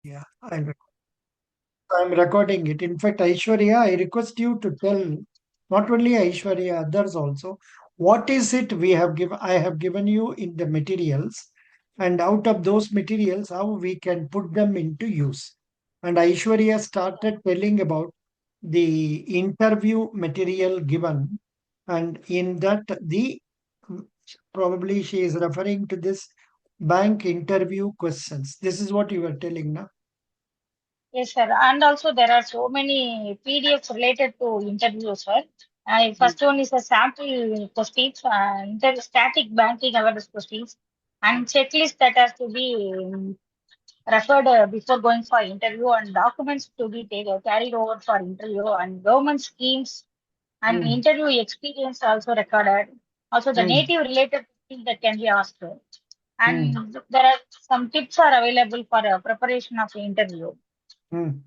Yeah, I'm recording it. In fact, Aishwarya, I request you to tell not only Aishwarya, others also, what is it we have given, I have given you in the materials, and out of those materials, how we can put them into use. And Aishwarya started telling about the interview material given, and in that, the probably she is referring to this bank interview questions. This is what you were telling now. Yes, sir. And also there are so many PDFs related to interviews, sir. First one is a sample questions and then static banking awareness questions and checklist that has to be referred before going for interview and documents to be carried over for interview and government schemes and Mm, interview experience also recorded. Also the mm, native related things that can be asked. mm. And there are some tips are available for preparation of the interview. Mm,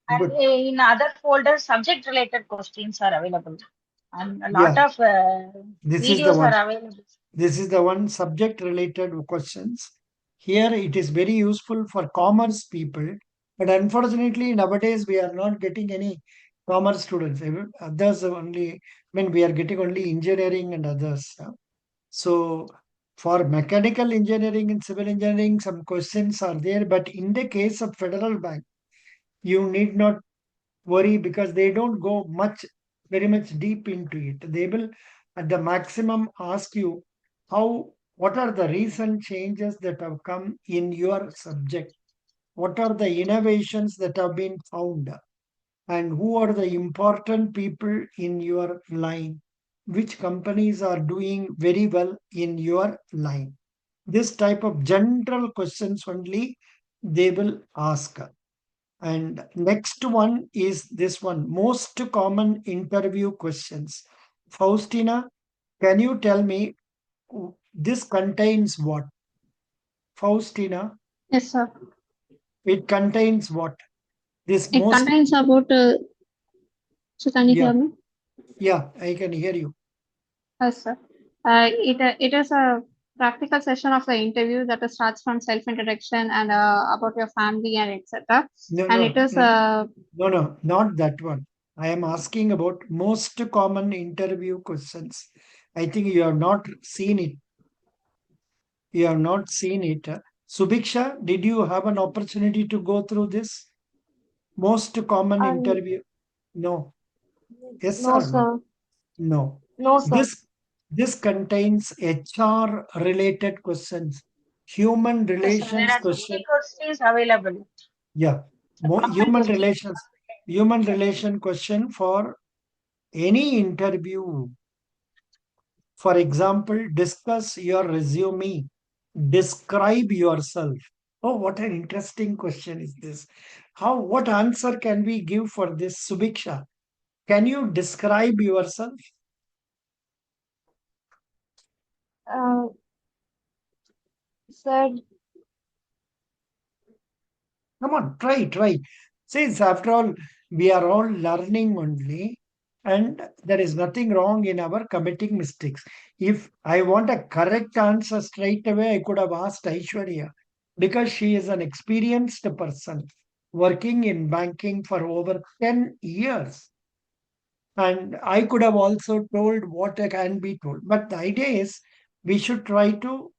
And good. in other folders, subject related questions are available. And a lot Yeah, of this is the videos one. are available. This is the one subject related questions. Here it is very useful for commerce people, but unfortunately nowadays we are not getting any commerce students. Others only, I mean, we are getting only engineering and others. So for mechanical engineering and civil engineering, some questions are there, but in the case of Federal Bank, you need not worry because they don't go much very much deep into it. They will at the maximum ask you how what are the recent changes that have come in your subject, what are the innovations that have been found, and who are the important people in your line, which companies are doing very well in your line. This type of general questions only they will ask. And next one is this one, most common interview questions. Faustina, can you tell me this contains what? Faustina, Yes, sir. it contains what? This It most, contains about. So can you yeah, hear me? yeah, I can hear you. Yes, sir. It is a practical session of the interview that starts from self introduction and about your family and etc. No, And no, it is no, no, no, not that one. I am asking about most common interview questions. I think you have not seen it. You have not seen it. Subiksha, did you have an opportunity to go through this? Most common And interview. No. Yes no, or no? sir. No. No, sir. This contains HR related questions, human Yes, sir. There relations are 50 question. questions available. Yeah. Common questions. Human relation question for any interview. For example, discuss your resume. Describe yourself. Oh, what an interesting question is this. What answer can we give for this, Subiksha? Can you describe yourself? Uh, sir, Come on, try. Since after all, we are all learning only, and there is nothing wrong in our committing mistakes. If I want a correct answer straight away, I could have asked Aishwarya because she is an experienced person working in banking for over 10 years. And I could have also told what I can be told. But the idea is we should try to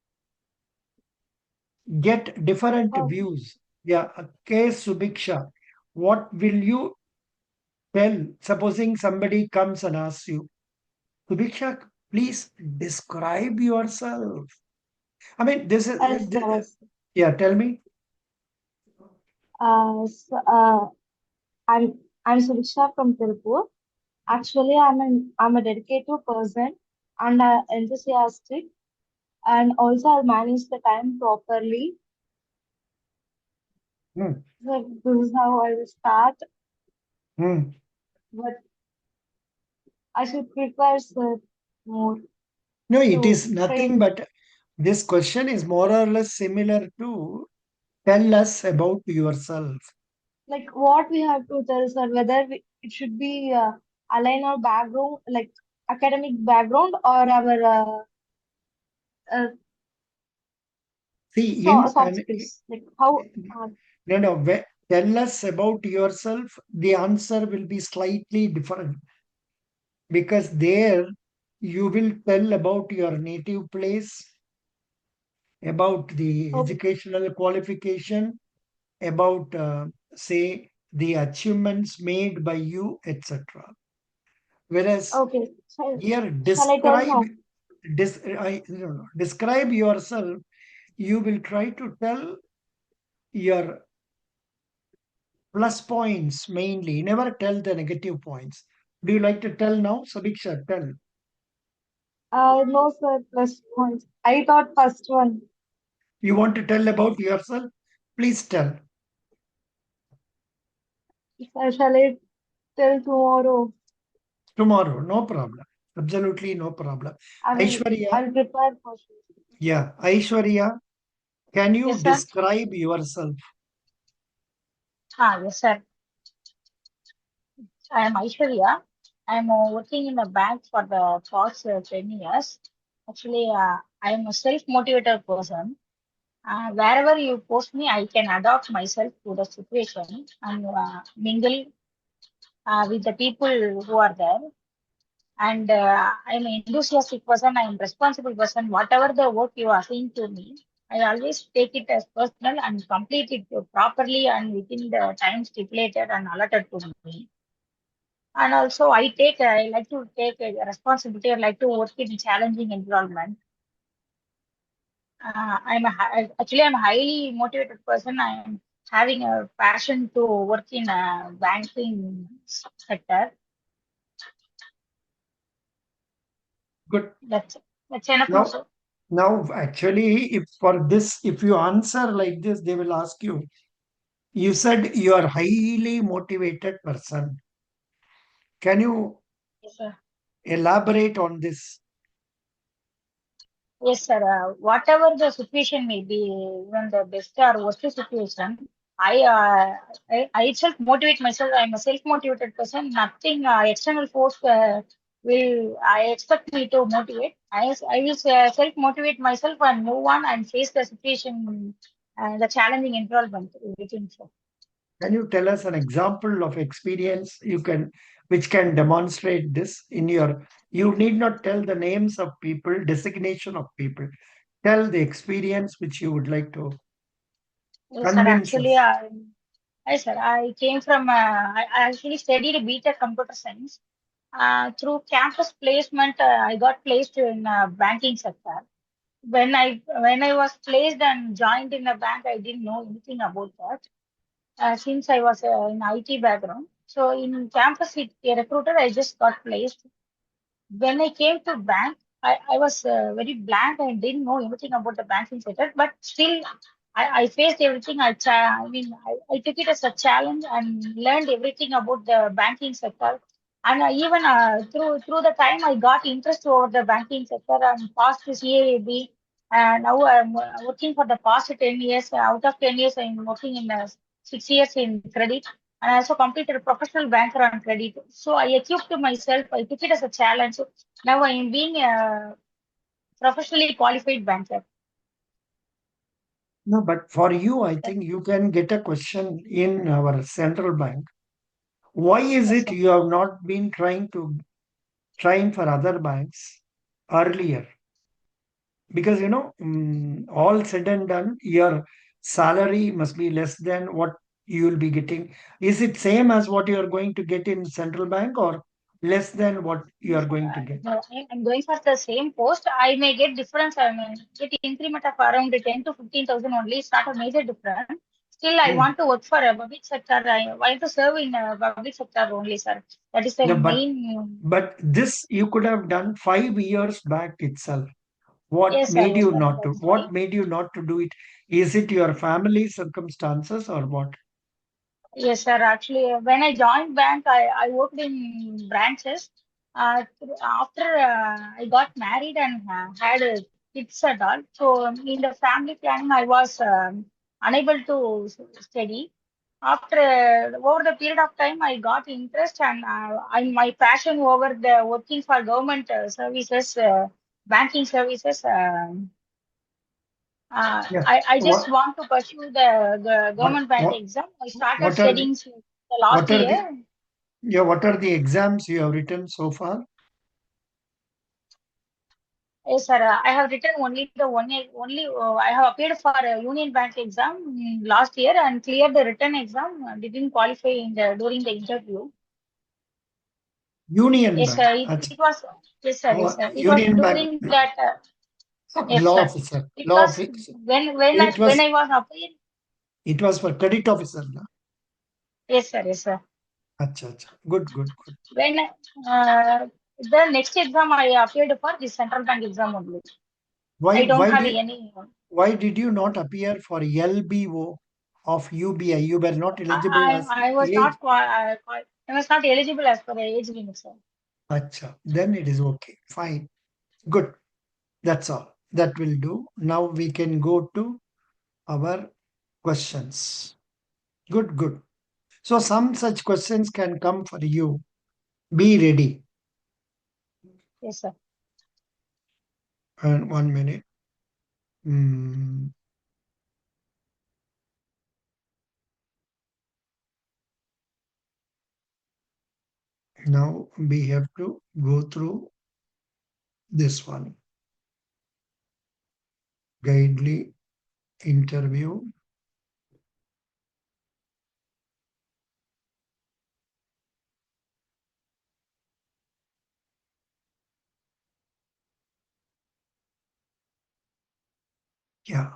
get different oh, views. Yeah, okay, Subiksha, what will you tell? Supposing somebody comes and asks you, Subiksha, please describe yourself. I mean, this is, as yeah, tell me. so, I'm Surisha from Tirupur. Actually, I'm a dedicated person and enthusiastic, and also I'll manage the time properly. Hmm, So this is how I will start. hmm. But I should prepare, sir, more No, it to is nothing train. but this question is more or less similar to tell us about yourself. Like what we have to tell, sir, whether it should be align our background, like academic background, or our uh, See, soft skills, like how. No. Tell us about yourself. The answer will be slightly different because there you will tell about your native place, about the Okay. educational qualification, about, say, the achievements made by you, etc. Whereas Okay. here, Shall I tell now? describe yourself. You will try to tell your plus points mainly. Never tell the negative points. Do you like to tell now, Sabiksha? Tell. No, sir. Plus points. I thought first one. You want to tell about yourself? Please tell. Shall I tell tomorrow? Tomorrow, no problem. Absolutely no problem. Aishwarya, I'll prepare for sure. yeah, Aishwarya, can you Yes, sir. describe yourself? Yes, sir. I am Aishwarya. I am working in a bank for the past 10 years. Actually, I am a self-motivated person. Wherever you post me, I can adapt myself to the situation and mingle with the people who are there. And I'm an enthusiastic person. I'm responsible person. Whatever the work you are saying to me, I always take it as personal and complete it properly and within the time stipulated and allotted to me. And also, I like to take a responsibility. I like to work in challenging environment. Actually, I'm a highly motivated person. I am having a passion to work in a banking sector. Good. That's that's enough now, Now, sir. actually, if you answer like this, they will ask you. You said you are highly motivated person. Can you Yes, sir. elaborate on this? Yes, sir. Whatever the situation may be, even the best or worst situation, I itself motivate myself. I'm a self-motivated person. Nothing external force I expect me to motivate. I will self-motivate myself and move on and face the situation, the challenging environment within. So, Can you tell us an example of experience which can demonstrate this in your? You need not tell the names of people, designation of people. Tell the experience which you would like to yes, sir. convince Actually, us. Yes, sir. I came from, I actually studied B.Tech computer science. Through campus placement, I got placed in banking sector. When I was placed and joined in a bank, I didn't know anything about that. Since I was in IT background, so in campus with a recruiter, I just got placed. When I came to bank, I was very blank. I didn't know anything about the banking sector, but still, I faced everything. I took it as a challenge and learned everything about the banking sector. And even through the time, I got interest over the banking sector and passed the CAAB. And now I'm working for the past 10 years. Out of 10 years, I'm working in 6 years in credit. And I also completed a professional banker on credit. So I equipped myself. I took it as a challenge. Now I am being a professionally qualified banker. No, but for you, I think you can get a question in our central bank. Why is Yes, it sir. you have not been trying for other banks earlier? Because all said and done, your salary must be less than what you will be getting. Is it same as what you are going to get in central bank or less than what you Yes, are sir. going to get? No, I'm going for the same post. I may get difference. I may get increment of around 10 to 15,000 only. It's not a major difference. Still, I Hmm. want to work for a public sector. I want to serve in a public sector only, sir. That is the No, main. but this you could have done 5 years back itself. What Yes, sir. made Yes, you sir. not to? That's why. What made you not to do it? Is it your family circumstances or what? Yes, sir. Actually, when I joined bank, I worked in branches. After I got married and had kids and all, so in the family planning, I was unable to study. After over the period of time, I got interest and my passion over the working for government services, banking services. Yeah. I just What want to pursue the what government bank what exam. I started what are the studying since the last what are the year. yeah, what are the exams you have written so far? Yes, sir. I have written only the only I have appeared for a Union Bank exam last year and cleared the written exam. Didn't qualify during the interview. Union Yes, Bank. sir. It was yes, sir. Yes, Oh, sir. It was Union Bank. during that. Yes, Law sir. officer. It Law was officer. when I was appeared. It was for credit officer. Na? Yes, sir. Yes, sir. Acha, acha. Good, good, good. When the next exam I appeared for the central bank exam only. Why I don't why have did any. why did you not appear for LBO of UBI? You were not eligible as I was age. not I was not eligible as per the age limit, sir. Acha. Then it is okay. Fine. Good. That's all. That will do. Now we can go to our questions. Good, good. So some such questions can come for you. Be ready. Yes, sir. And 1 minute. Hmm. Now we have to go through this one. Guidely interview. Yeah.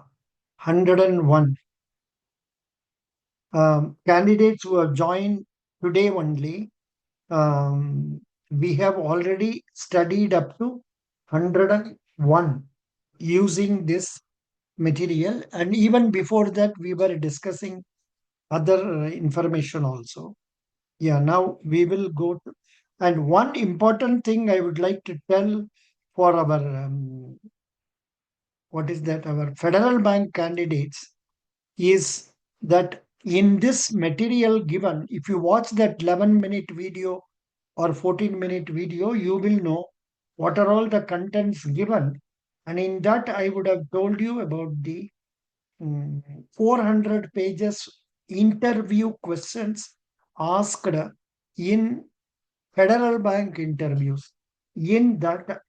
101. Candidates who have joined today only, we have already studied up to 101 using this material. And even before that, we were discussing other information also. Yeah, now we will go to, and one important thing I would like to tell for our, what is that, our federal bank candidates is that in this material given, if you watch that 11-minute video or 14-minute video, you will know what are all the contents given. And in that, I would have told you about the 400 pages interview questions asked in federal bank interviews. In that,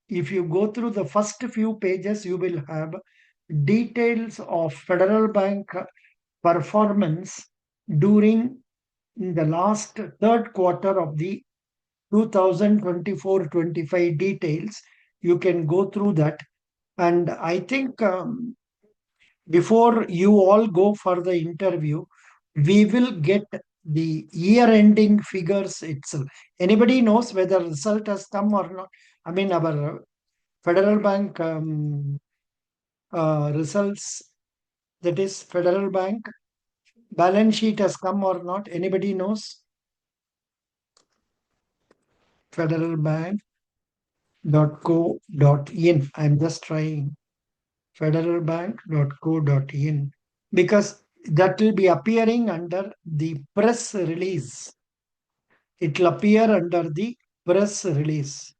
if you go through the first few pages, you will have details of federal bank performance during the last third quarter of the 2024-25 details. You can go through that. And I think before you all go for the interview, we will get the year ending figures itself. Anybody knows whether result has come or not? I mean, our Federal Bank results, that is Federal Bank balance sheet has come or not? Anybody knows? Federalbank.co.in. I'm just trying. Federalbank.co.in. Because that will be appearing under the press release. It will appear under the press release.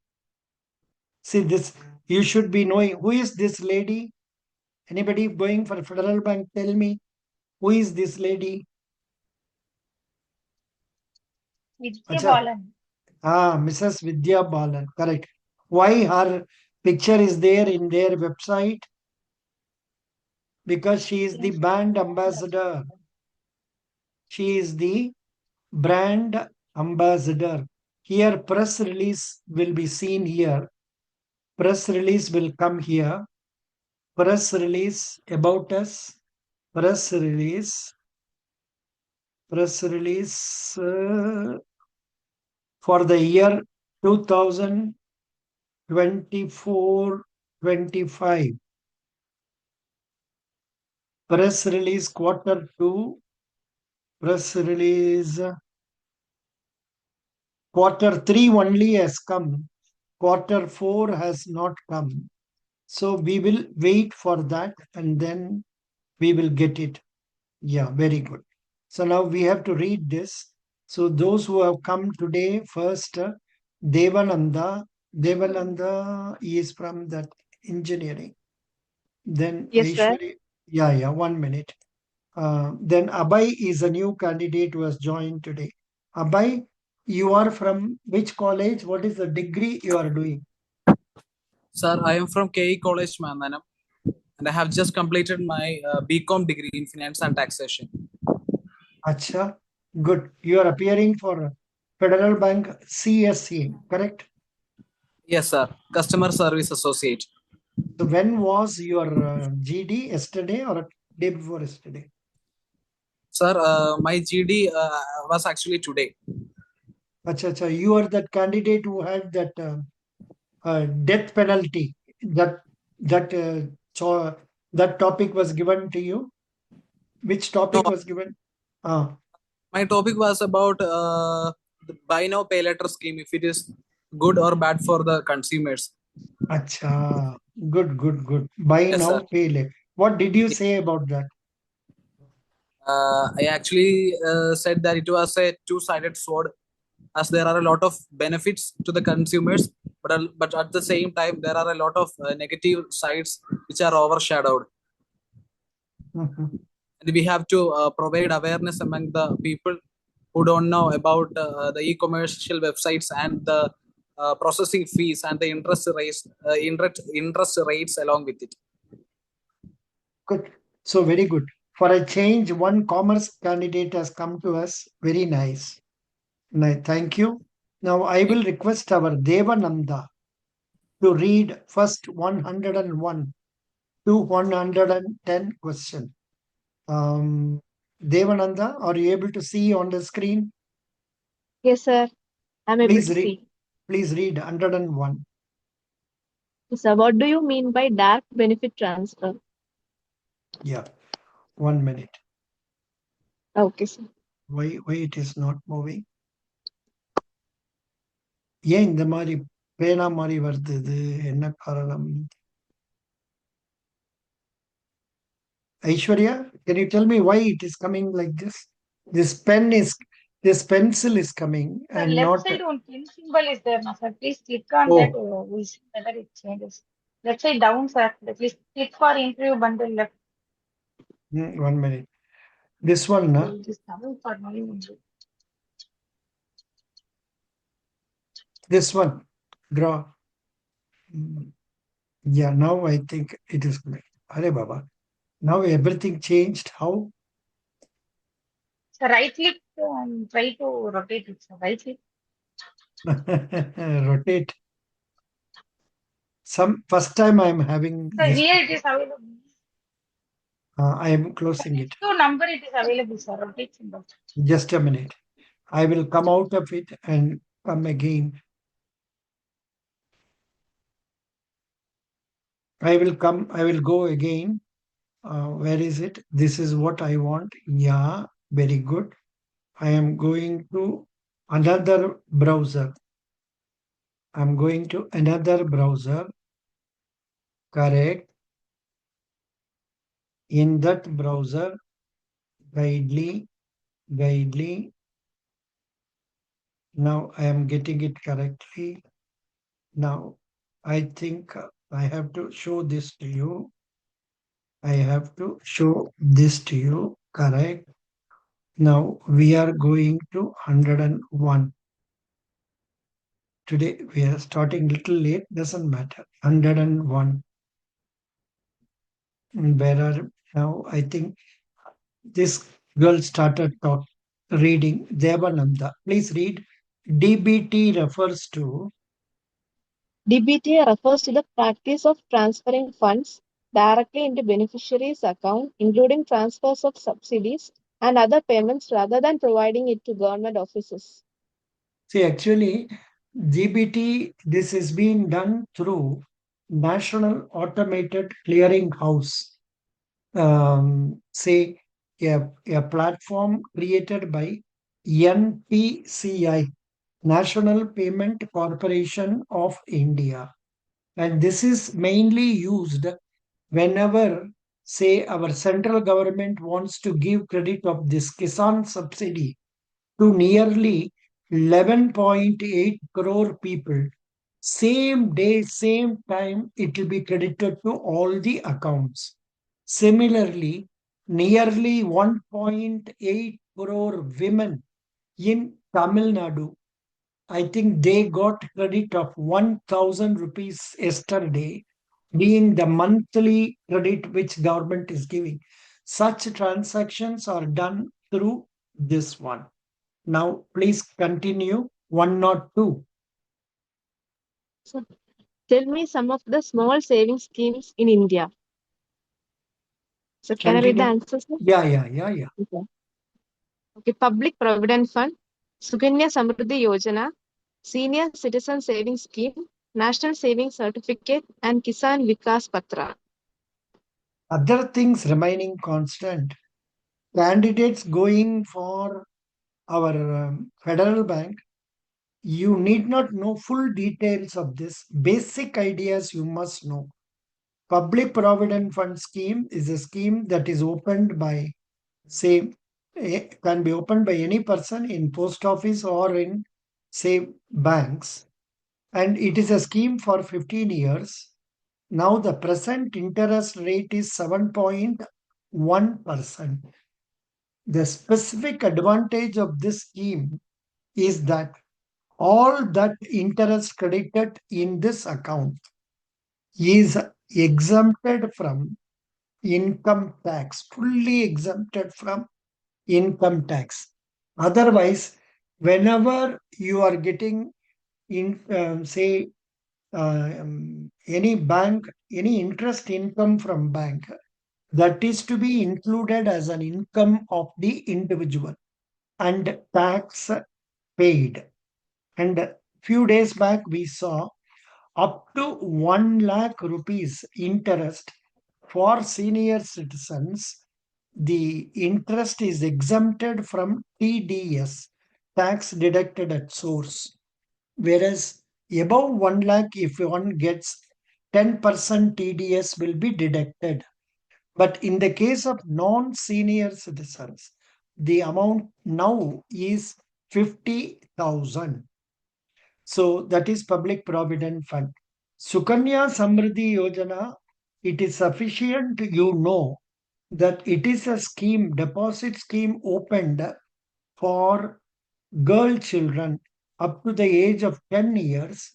See this, you should be knowing who is this lady. Anybody going for Federal Bank, tell me who is this lady. Vidya Acha. Balan. Mrs. Vidya Balan, correct. Why her picture is there in their website? Because she is the brand ambassador. She is the brand ambassador. Here, press release will be seen here. Press release will come here. Press release about us. Press release. Press release for the year 2024-25. Press release quarter 2. Press release quarter 3 only has come. Quarter 4 has not come. So we will wait for that and then we will get it. Yeah, very good. So now we have to read this. So those who have come today, first, Devananda. Devananda is from that engineering. Then Yes, sir. Aishwarya. Yeah, 1 minute. Then Abhay is a new candidate who has joined today. Abhay, you are from which college? What is the degree you are doing? Sir, I am from KE College, Mandanam, and I have just completed my BCom degree in Finance and Taxation. Acha, good. You are appearing for Federal Bank CSA, correct? Yes, sir. Customer Service Associate. So when was your GD? Yesterday or day before yesterday? Sir, my GD was actually today. Acha, you are that candidate who had that death penalty. That that topic was given to you. Which No, topic was given? Ah, my topic was about the buy now pay later scheme, if it is good or bad for the consumers. acha. Good. Buy Yes, sir. now, pay later. What did you say about that? I actually said that it was a two-sided sword, as there are a lot of benefits to the consumers, but at the same time there are a lot of negative sides which are overshadowed, Mhm. and we have to provide awareness among the people who don't know about the e-commercial websites and the processing fees and the interest rates along with it. Good. So very good. For a change, one commerce candidate has come to us. Very nice. Thank you. Now I will request our Devananda to read first 101 to 110 question. Devananda, are you able to see on the screen? Yes, sir. I'm able Please to read. see. Please read 101. Yes, sir. What do you mean by direct benefit transfer? Yeah, 1 minute. Okay, sir. Why it is not moving? ஏன் இந்த மாதிரி பேனா மாதிரி வருது இது என்ன காரணம்? Aishwarya, can you tell me why it is coming like this? This pencil is coming The and left not. side one pin symbol is there, now, sir. Please click on that. Oh, We'll see whether it changes. Left side down, sir. Please click for interview bundle left. 1 minute. This one, na? It is coming for money only. This one. Draw. Yeah, now I think it is coming. Hare Baba. Now everything changed. How? So right click and try to rotate it. So right click. Rotate. First time I am having So this. here it is available. I am closing it. To number it is available, sir. Rotate symbol. Just a minute. I will come out of it and come again. I will go again. Where is it? This is what I want. Yeah, very good. I am going to another browser. I'm going to another browser. Correct. In that browser, guidely. Now I am getting it correctly. Now I think I have to show this to you. I have to show this to you. Correct. Now we are going to 101. Today we are starting little late, doesn't matter. 101. Where are now? I think this girl started reading Devananda. Please read. DBT refers to. DBT refers to the practice of transferring funds directly into beneficiaries' account, including transfers of subsidies and other payments rather than providing it to government offices. See, actually, GBT, this is being done through National Automated Clearing House. Say a platform created by NPCI, National Payment Corporation of India. And this is mainly used whenever, say, our central government wants to give credit of this Kisan subsidy to nearly 11.8 crore people. Same day, same time, it will be credited to all the accounts. Similarly, nearly 1.8 crore women in Tamil Nadu, I think they got credit of 1,000 rupees yesterday, being the monthly credit which government is giving. Such transactions are done through this one. Now, please continue 102. So tell me some of the small saving schemes in India. So can I read the Continue. answers? Yeah. Okay. Okay. Public Provident Fund, Suganya Samruddhi Yojana, Senior Citizen Savings Scheme, National Savings Certificate, and Kisan Vikas Patra. Other things remaining constant. Candidates going for our federal bank, you need not know full details of this. Basic ideas you must know. Public Provident Fund scheme is a scheme that is opened by, say, can be opened by any person in post office or in, say, banks. And it is a scheme for 15 years. Now the present interest rate is 7.1%. The specific advantage of this scheme is that all that interest credited in this account is exempted from income tax, fully exempted from income tax. Otherwise, whenever you are getting in, say, any bank, any interest income from bank, that is to be included as an income of the individual and tax paid. And few days back we saw up to 1 lakh rupees interest for senior citizens. The interest is exempted from TDS, tax deducted at source. Whereas above 1 lakh, if one gets 10% TDS will be deducted. But in the case of non-senior citizens, the amount now is 50,000. So that is Public Provident Fund. Sukanya Samriddhi Yojana, it is sufficient you know that it is a scheme, deposit scheme opened for girl children up to the age of 10 years.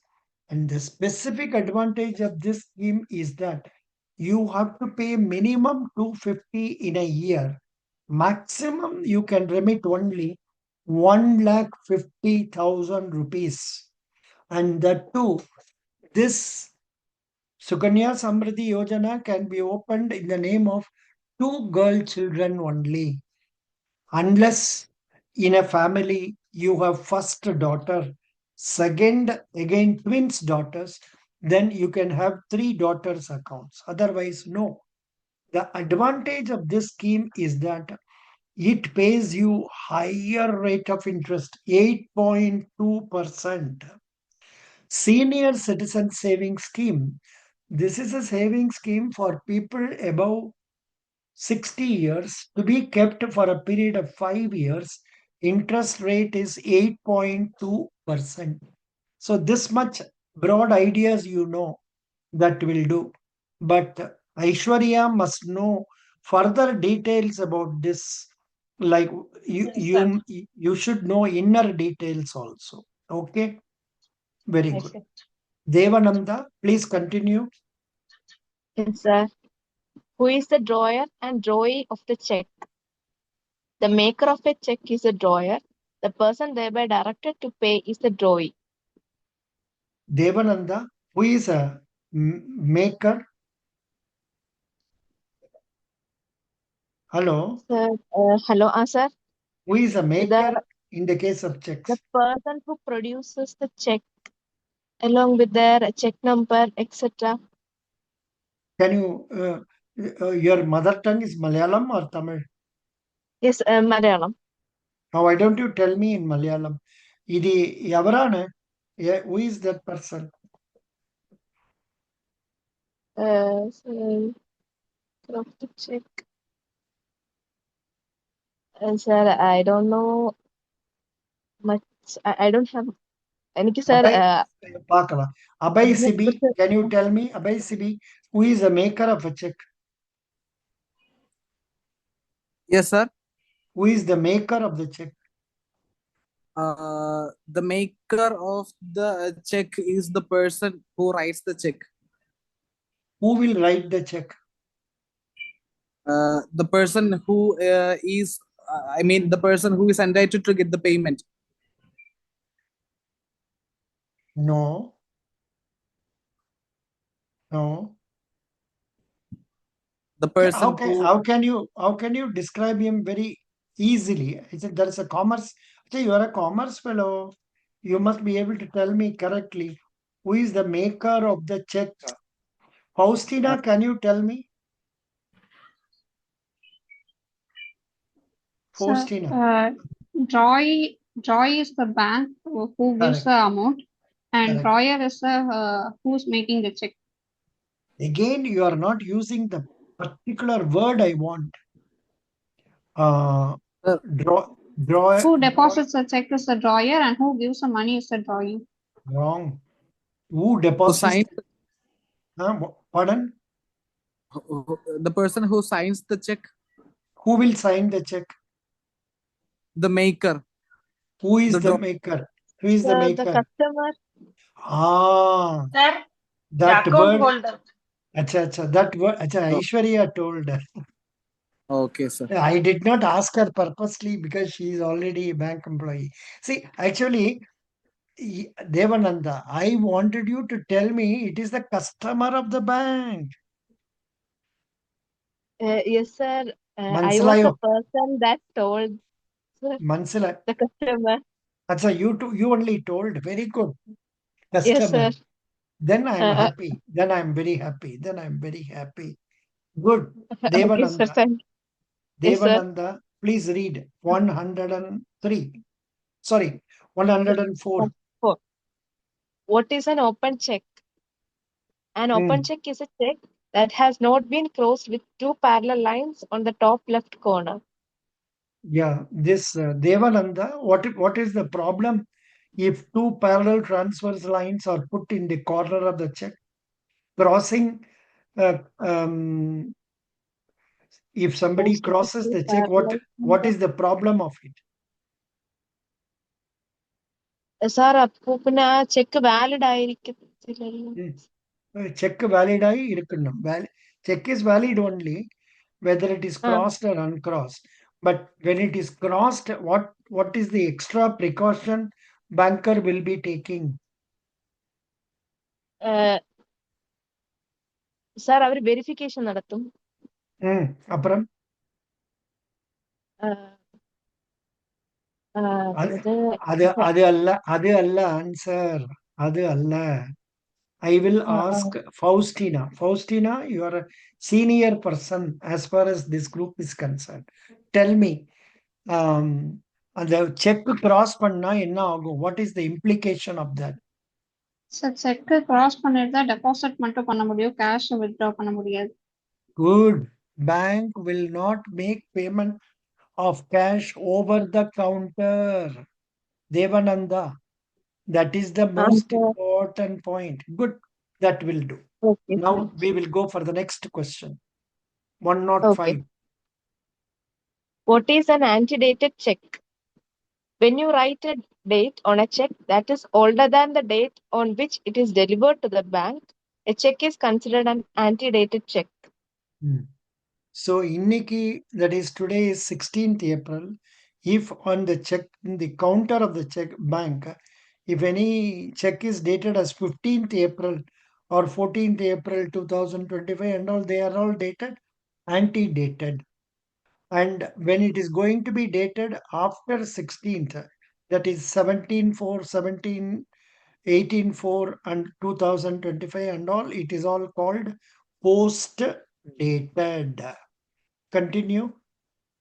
And the specific advantage of this scheme is that you have to pay minimum 250 in a year. Maximum you can remit only 1,50,000 rupees. And that too, this Sukanya Samriddhi Yojana can be opened in the name of 2 girl children only. Unless in a family you have first daughter, second again twins daughters, then you can have 3 daughters accounts. Otherwise, no. The advantage of this scheme is that it pays you higher rate of interest, 8.2%. Senior Citizen Savings Scheme. This is a saving scheme for people above 60 years to be kept for a period of 5 years. Interest rate is 8.2%. So this much broad ideas you know that will do. But Aishwarya must know further details about this. Like you, Yes, sir. you, you should know inner details also. Okay, very Yes, good. sir. Devananda, please continue. Yes, sir. Who is the drawer and drawee of the check? The maker of a check is the drawer. The person thereby directed to pay is the drawee. Devananda, who is a maker? Hello, Sir, hello, sir. who is a The maker in the case of the checks? person who produces the check along with their check number, etc. Can you, your mother tongue is Malayalam or Tamil? Yes, Malayalam. Now, why don't you tell me in Malayalam? Idi yavarane? Yeah, who is that person? So, of the check. Sir, I don't know much. I don't have എനിക്ക് sir, பார்க்கலாம். Abhay business Sibi, குறித்து can you tell me, Abhay Sibi, who is the maker of a check? Yes, sir. Who is the maker of the check? The maker of the check is the person who writes the check. Who will write the check? The person who is, I mean, the person who is entitled to get the payment. No. No. The person How can you describe him very easily? I said there is a commerce. Okay, you are a commerce fellow. You must be able to tell me correctly. Who is the maker of the check? Faustina, can you tell me? So, Faustina. Joy is the bank who gives Correct. the amount, and Correct. Royer is the who's making the check. Again, you are not using the particular word I want. Draw. Who deposits the check is the drawer, and who gives the money is the drawing. Wrong. Who who deposits? signs, Pardon? the person who signs the check, Who will sign the check? the maker. Who is The the draw- maker? Who is the the maker? customer. Sir, the That account word. holder. Acha, that word. Acha, Oh. Aishwarya told. Okay, sir. I did not ask her purposely because she is already a bank employee. See, actually, Devananda, I wanted you to tell me it is the customer of the bank. Yes, sir. I was the Mansilayo. person that told, sir, Mansila. the customer. Acha, you only told. Very good. Yes, Customer. sir. Then I'm Uh, happy. Then I'm very happy. Then I'm very happy. Good. Okay, sir. Devananda. Thank you. Yes, sir. Devananda, please read 103. Sorry, 104. Four. What is an open check? An open check is a check that has not been crossed with two parallel lines on the top left corner. Yeah, this Devananda, what is the problem if two parallel transverse lines are put in the corner of the check? Crossing, if somebody Crossed with crosses two the check, parallel what lines. is the problem of it? Sir, அப்போ பின்ன check valid ஆയിരിக்கத்தில்லല്ലോ. Check valid ஆகி இருக்கணும். Check is valid only whether it is crossed or uncrossed. But when it is crossed, what is the extra precaution banker will be taking? Sir, അവർ verification നടത്തും. அப்புறம் அது அல்ல answer. அது அல்ல. I will ask Faustina. Faustina, you are a senior person as far as this group is concerned. Tell me, அந்த check cross பண்ணா என்ன ஆகும்? What is the implication of that? So, check cross பண்ணிருந்தா deposit மட்டும் பண்ண முடியும், cash withdraw பண்ண முடியாது. Good. Bank will not make payment of cash over the counter. Devananda. That is the most important point. Good. That will do. Okay, Now sir. we will go for the next question. 105. Okay. What is an antedated check? When you write a date on a check that is older than the date on which it is delivered to the bank, a check is considered an antedated check. So inniki, that is today is 16th April. If on the check, in the counter of the check bank, if any check is dated as 15th April or 14th April 2025 and all, they are all dated antedated. And when it is going to be dated after 16th, that is 17/4, 18/4 and 2025 and all, it is all called post dated. Continue.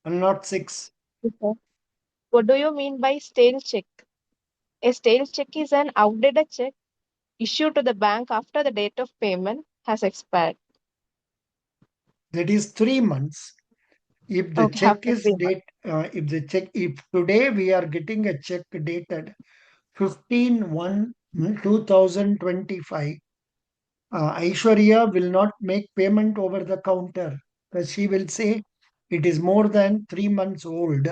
106. Okay. What do you mean by stale check? A stale check is an outdated check issued to the bank after the date of payment has expired. That is 3 months. If the Okay, check after is 3 months. if today we are getting a check dated 15/1/2025, Aishwarya will not make payment over the counter because she will say it is more than 3 months old.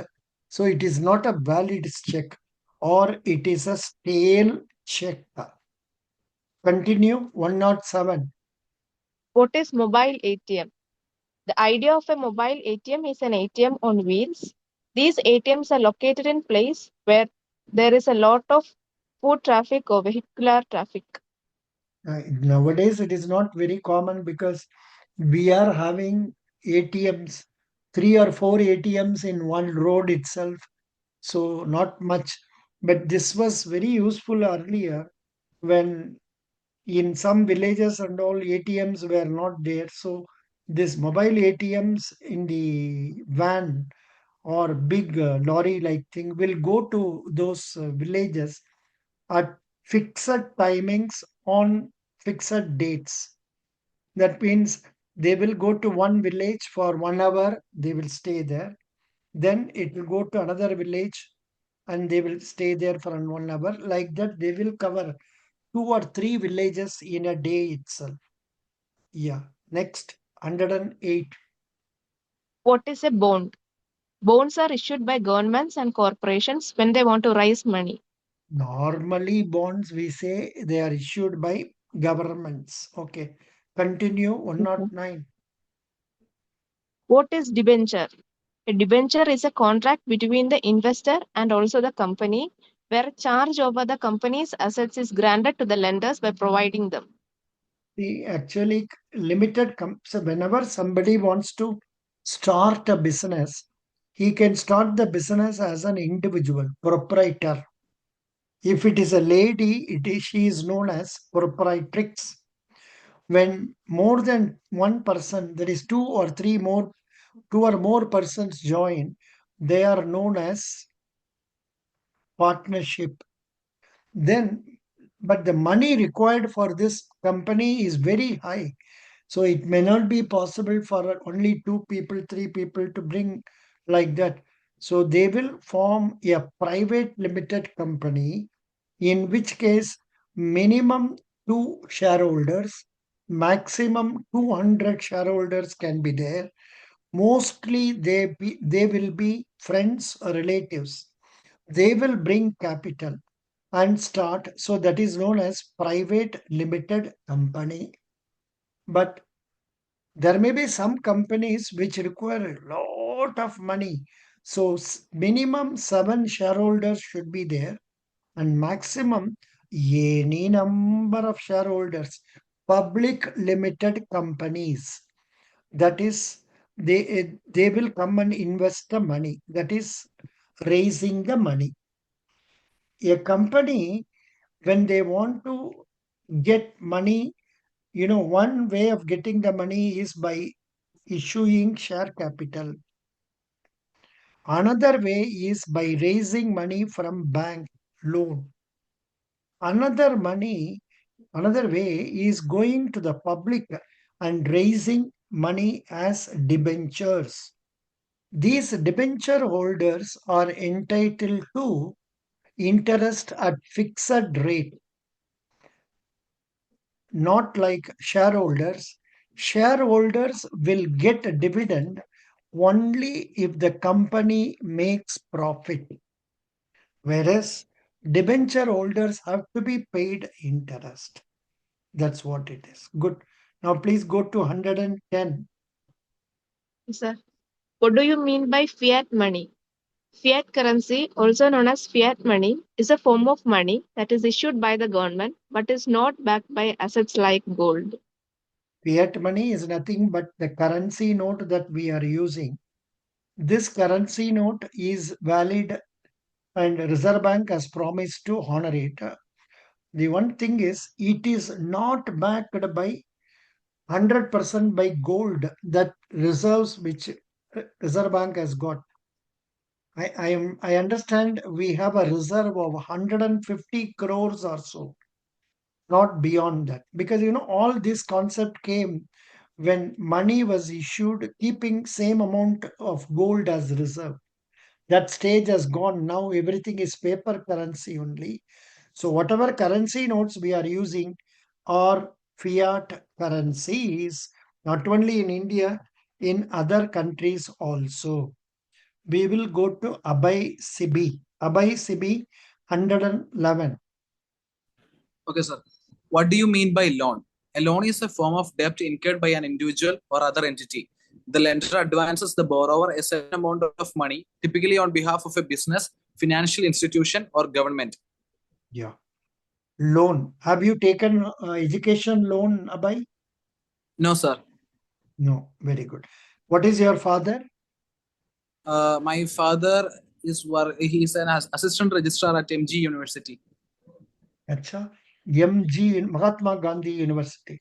So it is not a valid check or it is a stale check. Continue 107. What is mobile ATM? The idea of a mobile ATM is an ATM on wheels. These ATMs are located in place where there is a lot of foot traffic or vehicular traffic. Nowadays, it is not very common because we are having ATMs, 3 or 4 ATMs in one road itself. So, not much. But this was very useful earlier when in some villages and all ATMs were not there. So, this mobile ATMs in the van or big lorry like thing will go to those villages at fixed timings on fixed dates. That means they will go to one village for 1 hour, they will stay there. Then it will go to another village and they will stay there for 1 hour. Like that, they will cover 2 or 3 villages in a day itself. Yeah. Next, 108. What is a bond? Bonds are issued by governments and corporations when they want to raise money. Normally, bonds we say they are issued by governments. Okay. Continue Okay. 109. What is debenture? A debenture is a contract between the investor and also the company where charge over the company's assets is granted to the lenders by providing them. The actually so whenever somebody wants to start a business, he can start the business as an individual proprietor. If it is a lady, she is known as proprietrix. When more than one person, that is 2 or more persons join, they are known as partnership. Then, but the money required for this company is very high. So it may not be possible for only 2 people, 3 people to bring like that. So they will form a private limited company, in which case minimum 2 shareholders, maximum 200 shareholders can be there. Mostly they will be friends or relatives. They will bring capital and start. So that is known as private limited company. But there may be some companies which require a lot of money. So minimum 7 shareholders should be there and maximum any number of shareholders. Public limited companies. That is, they will come and invest the money. That is raising the money. A company, when they want to get money, one way of getting the money is by issuing share capital. Another way is by raising money from bank loan. Another way is going to the public and raising money as debentures. These debenture holders are entitled to interest at fixed rate, not like shareholders. Shareholders will get a dividend only if the company makes profit, whereas debenture holders have to be paid interest. That's what it is. Good. Now please go to 110. Sir, what do you mean by fiat money? Fiat currency, also known as fiat money, is a form of money that is issued by the government but is not backed by assets like gold. Fiat money is nothing but the currency note that we are using. This currency note is valid and Reserve Bank has promised to honor it. The one thing is, it is not backed by 100% by gold that reserves which Reserve Bank has got. I understand we have a reserve of 150 crores or so, not beyond that. Because all this concept came when money was issued keeping same amount of gold as reserve. That stage has gone. Now everything is paper currency only. So whatever currency notes we are using are fiat currencies, not only in India, in other countries also. We will go to Abhay Sibi. Abhay Sibi, 111. Okay, sir. What do you mean by loan? A loan is a form of debt incurred by an individual or other entity. The lender advances the borrower a certain amount of money, typically on behalf of a business, financial institution, or government. Yeah. Loan. Have you taken education loan, Abhay? No, sir. No. Very good. What is your father? My father he's an assistant registrar at MG University. Acha. MG, Mahatma Gandhi University.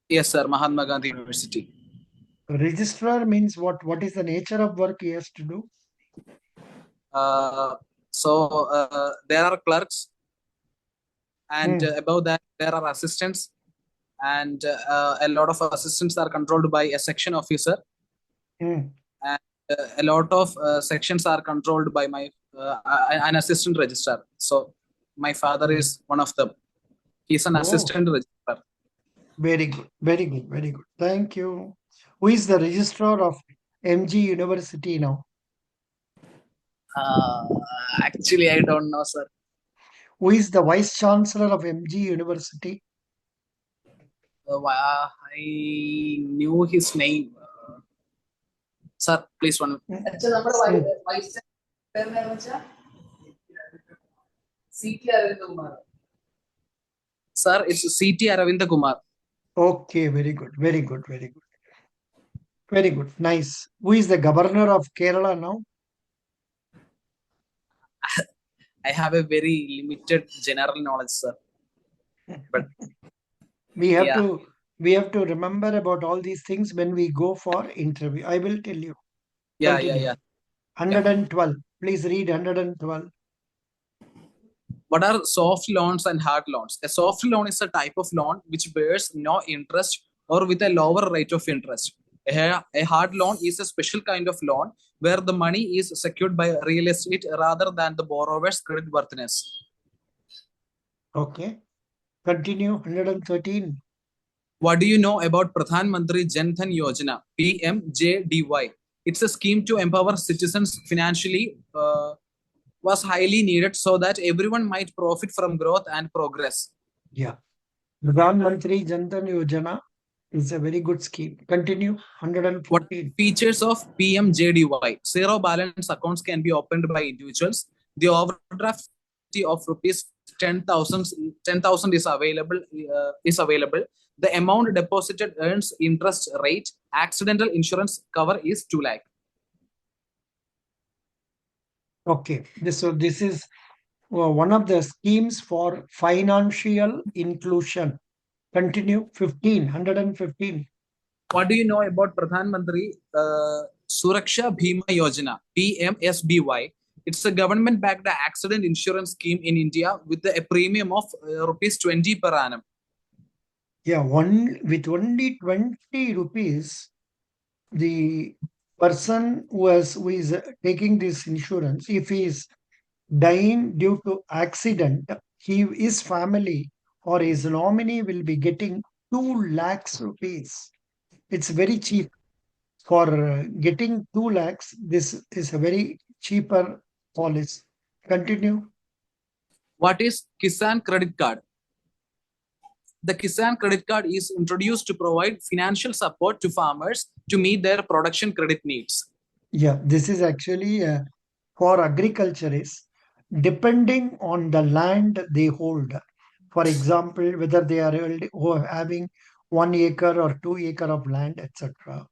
Yes, sir. Mahatma Gandhi University. Registrar means what? What is the nature of work he has to do? There are clerks, and above that there are assistants, and a lot of assistants are controlled by a section officer, and a lot of sections are controlled by an assistant registrar. So my father is one of them. He's an assistant registrar. Very good. Very good. Very good. Thank you. Who is the registrar of MG University now? Actually, I don't know, sir. Who is the vice chancellor of MG University? I knew his name. Sir, please one. Sir, it's CT Aravinda Kumar. Okay, very good. Very good. Very good. Very good. Nice. Who is the governor of Kerala now? I have a very limited general knowledge, sir. But we have to remember about all these things when we go for interview. I will tell you. Continue. 112. Please read 112. What are soft loans and hard loans? A soft loan is a type of loan which bears no interest or with a lower rate of interest. A hard loan is a special kind of loan where the money is secured by real estate rather than the borrower's credit worthiness. Okay. Continue. 113. What do you know about Pradhan Mantri Jan Dhan Yojana, PMJDY? It's a scheme to empower citizens financially, was highly needed so that everyone might profit from growth and progress. Yeah. Pradhan Mantri Jan Dhan Yojana is a very good scheme. Continue. 114. What features of PMJDY? Zero balance accounts can be opened by individuals. The overdraft of rupees 10,000 is available. The amount deposited earns interest rate. Accidental insurance cover is 2 lakh. Okay. This is one of the schemes for financial inclusion. Continue. 115. What do you know about Pradhan Mantri Suraksha Bhima Yojana, PMSBY? It's a government-backed accident insurance scheme in India with a premium of rupees 20 per annum. Yeah, with only 20 rupees, the person who is taking this insurance, if he is dying due to accident, his family or his nominee will be getting 2 lakhs rupees. It's very cheap. For getting 2 lakhs, this is a very cheaper policy. Continue. What is Kisan Credit Card? The Kisan Credit Card is introduced to provide financial support to farmers to meet their production credit needs. Yeah, this is actually for agriculturists, depending on the land they hold. For example, whether they are having 1 acre or 2 acre of land, etc.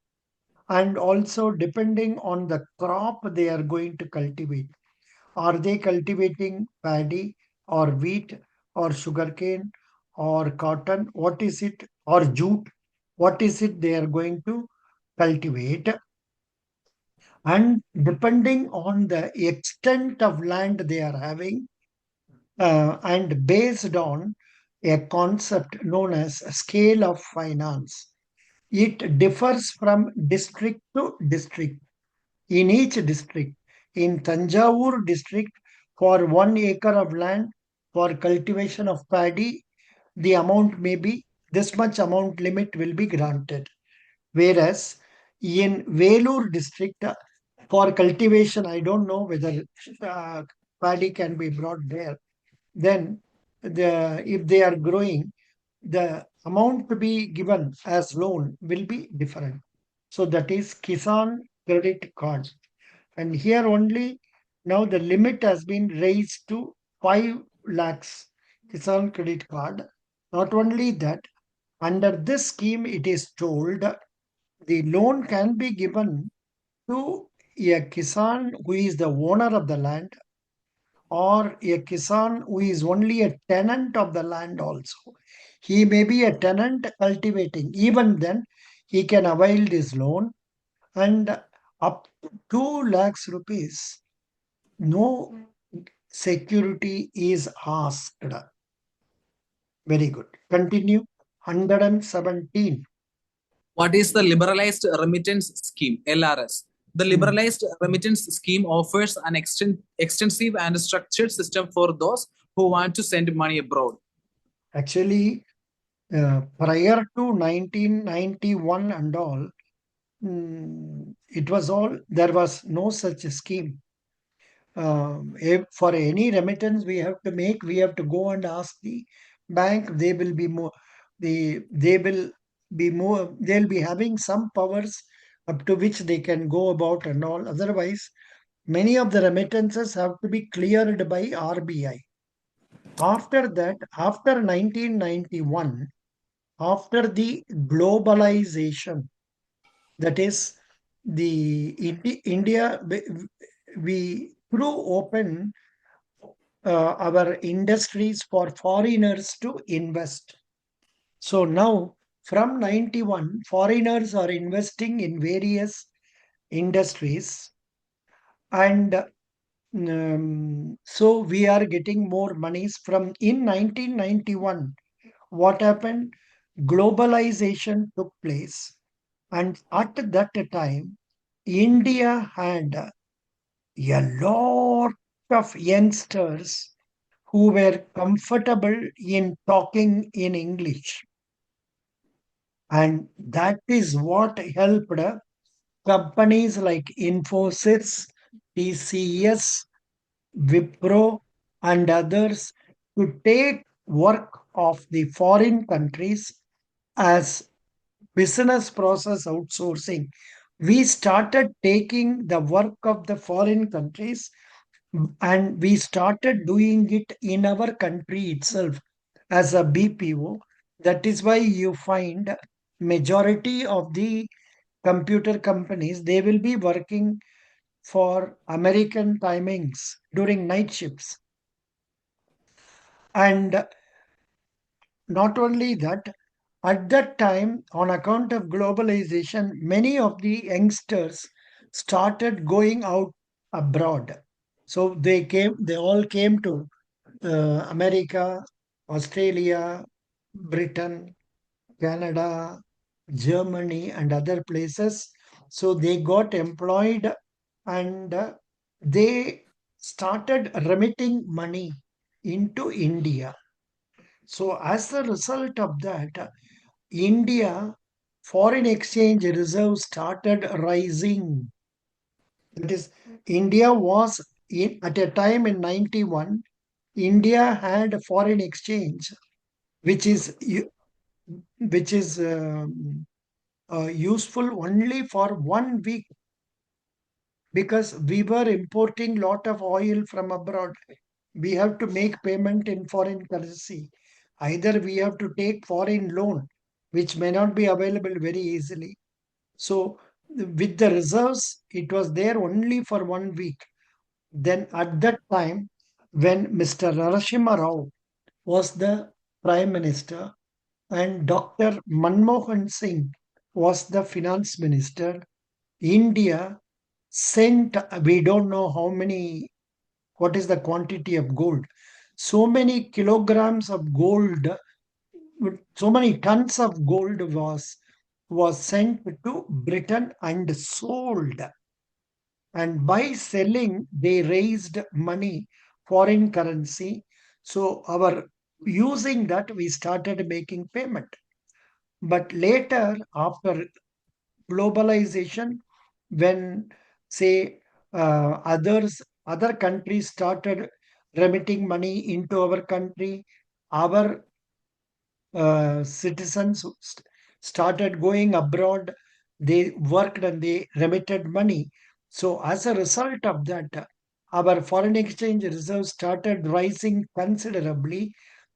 And also depending on the crop they are going to cultivate. Are they cultivating paddy or wheat or sugarcane or cotton? What is it? Or jute? What is it they are going to cultivate? And depending on the extent of land they are having, and based on a concept known as scale of finance, it differs from district to district. In each district, in Tanjavur district, for 1 acre of land, for cultivation of paddy, the amount may be this much amount limit will be granted. Whereas in Velur district, for cultivation, I don't know whether paddy can be brought there. Then if they are growing, the amount to be given as loan will be different. So that is Kisan credit card. And here only now the limit has been raised to 5 lakhs Kisan credit card. Not only that, under this scheme, it is told the loan can be given to a Kisan who is the owner of the land, or a Kisan who is only a tenant of the land also. He may be a tenant cultivating. Even then, he can avail this loan, and up to 2 lakhs rupees, no security is asked. Very good. Continue. 117. What is the liberalized remittance scheme, LRS? The liberalized remittance scheme offers an extensive and structured system for those who want to send money abroad. Actually, prior to 1991 and all, there was no such scheme. For any remittance we have to go and ask the bank. They will be more, they'll be having some powers up to which they can go about and all. Otherwise, many of the remittances have to be cleared by RBI. After that, after 1991, after the globalization, that is India, we threw open our industries for foreigners to invest. So now, from 91, foreigners are investing in various industries, and so we are getting more monies from. In 1991, what happened? Globalization took place, and at that time, India had a lot of youngsters who were comfortable in talking in English. And that is what helped companies like Infosys, TCS, Wipro, and others to take work of the foreign countries as business process outsourcing. We started taking the work of the foreign countries and we started doing it in our country itself as a BPO. That is why you find majority of the computer companies, they will be working for American timings during night shifts. And not only that, at that time, on account of globalization, many of the youngsters started going out abroad. So they all came to America, Australia, Britain, Canada, Germany, and other places. So they got employed, and they started remitting money into India. So as a result of that, India foreign exchange reserve started rising. That is, India was at a time in 91, India had foreign exchange, which is useful only for 1 week, because we were importing lot of oil from abroad. We have to make payment in foreign currency. Either we have to take foreign loan, which may not be available very easily. So with the reserves, it was there only for 1 week. Then at that time, when Mr. Narasimha Rao was the Prime Minister and Dr. Manmohan Singh was the Finance Minister, India sent, we don't know how many, what is the quantity of gold. So many kilograms of gold, so many tons of gold was sent to Britain and sold. And by selling, they raised money, foreign currency. So our using that, we started making payment. But later, after globalization, when say other countries started remitting money into our country, our citizens started going abroad, they worked and they remitted money. So as a result of that, our foreign exchange reserves started rising considerably.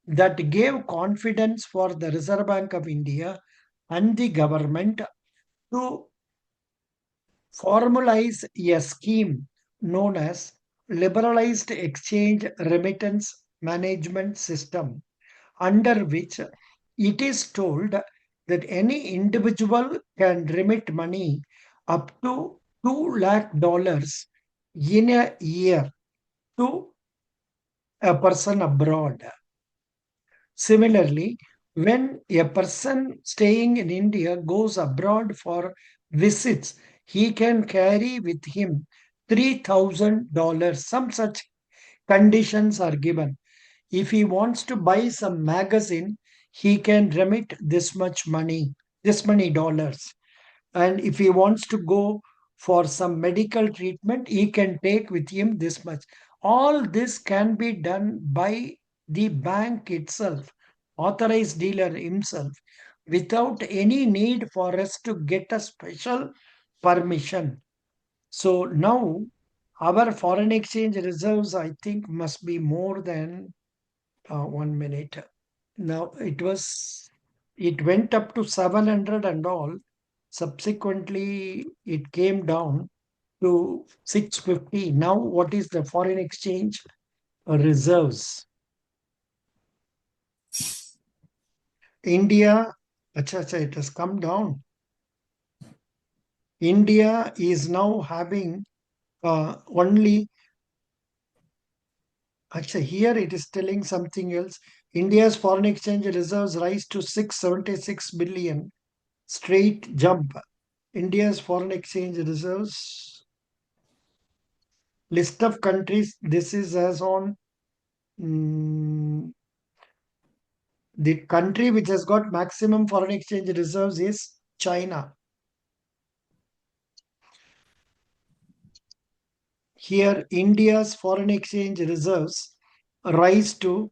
That gave confidence for the Reserve Bank of India and the government to formalize a scheme known as Liberalized Exchange Remittance Management System, under which it is told that any individual can remit money up to $2 lakh in a year to a person abroad. Similarly, when a person staying in India goes abroad for visits, he can carry with him $3,000. Some such conditions are given. If he wants to buy some magazine, he can remit this much money, this many dollars. And if he wants to go for some medical treatment, he can take with him this much. All this can be done by the bank itself, authorized dealer himself, without any need for us to get a special permission. So now our foreign exchange reserves, I think, must be more than 1 minute. Now it went up to 700 and all. Subsequently, it came down to 650. Now, what is the foreign exchange reserves? India, it has come down. India is now having only, actually, here it is telling something else. India's foreign exchange reserves rise to 676 billion. Straight jump. India's foreign exchange reserves list of countries. This is as on the country which has got maximum foreign exchange reserves is China. Here, India's foreign exchange reserves rise to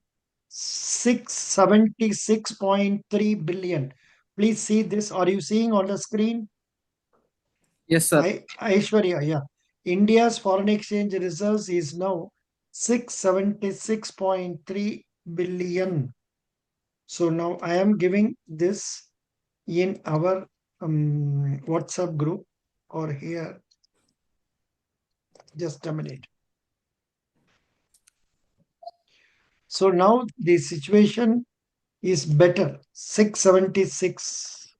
676.3 billion. Please see this. Are you seeing on the screen? Yes, sir. Aishwarya, yeah. India's foreign exchange reserves is now 676.3 billion. So now I am giving this in our WhatsApp group or here. Just a minute. So now the situation is better. 676.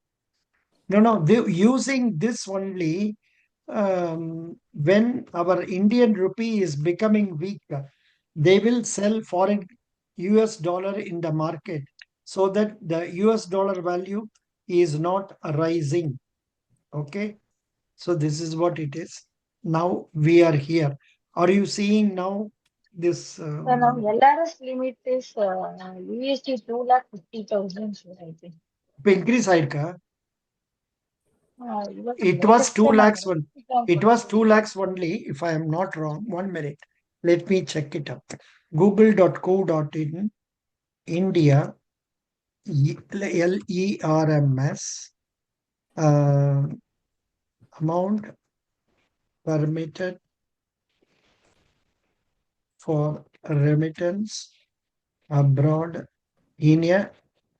No, using this only when our Indian rupee is becoming weaker, they will sell foreign US dollar in the market so that the US dollar value is not rising. Okay. So this is what it is. Now we are here. Are you seeing now this? So now LRS limit is USD 2,50,000, I think. Increase ka? It was latest 2 lakhs number. It was 2 lakhs only, if I am not wrong. 1 minute. Let me check it up. Google.co.in, India, LERMS, amount permitted for remittance abroad in a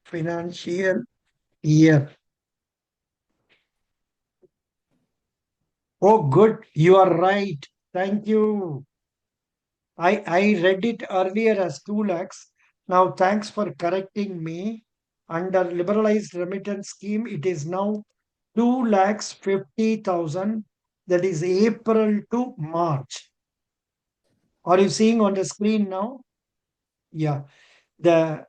financial year. Oh, good. You are right. Thank you. I read it earlier as 2 lakhs. Now, thanks for correcting me. Under liberalized remittance scheme, it is now 2 lakhs 50,000. That is April to March. Are you seeing on the screen now? Yeah. The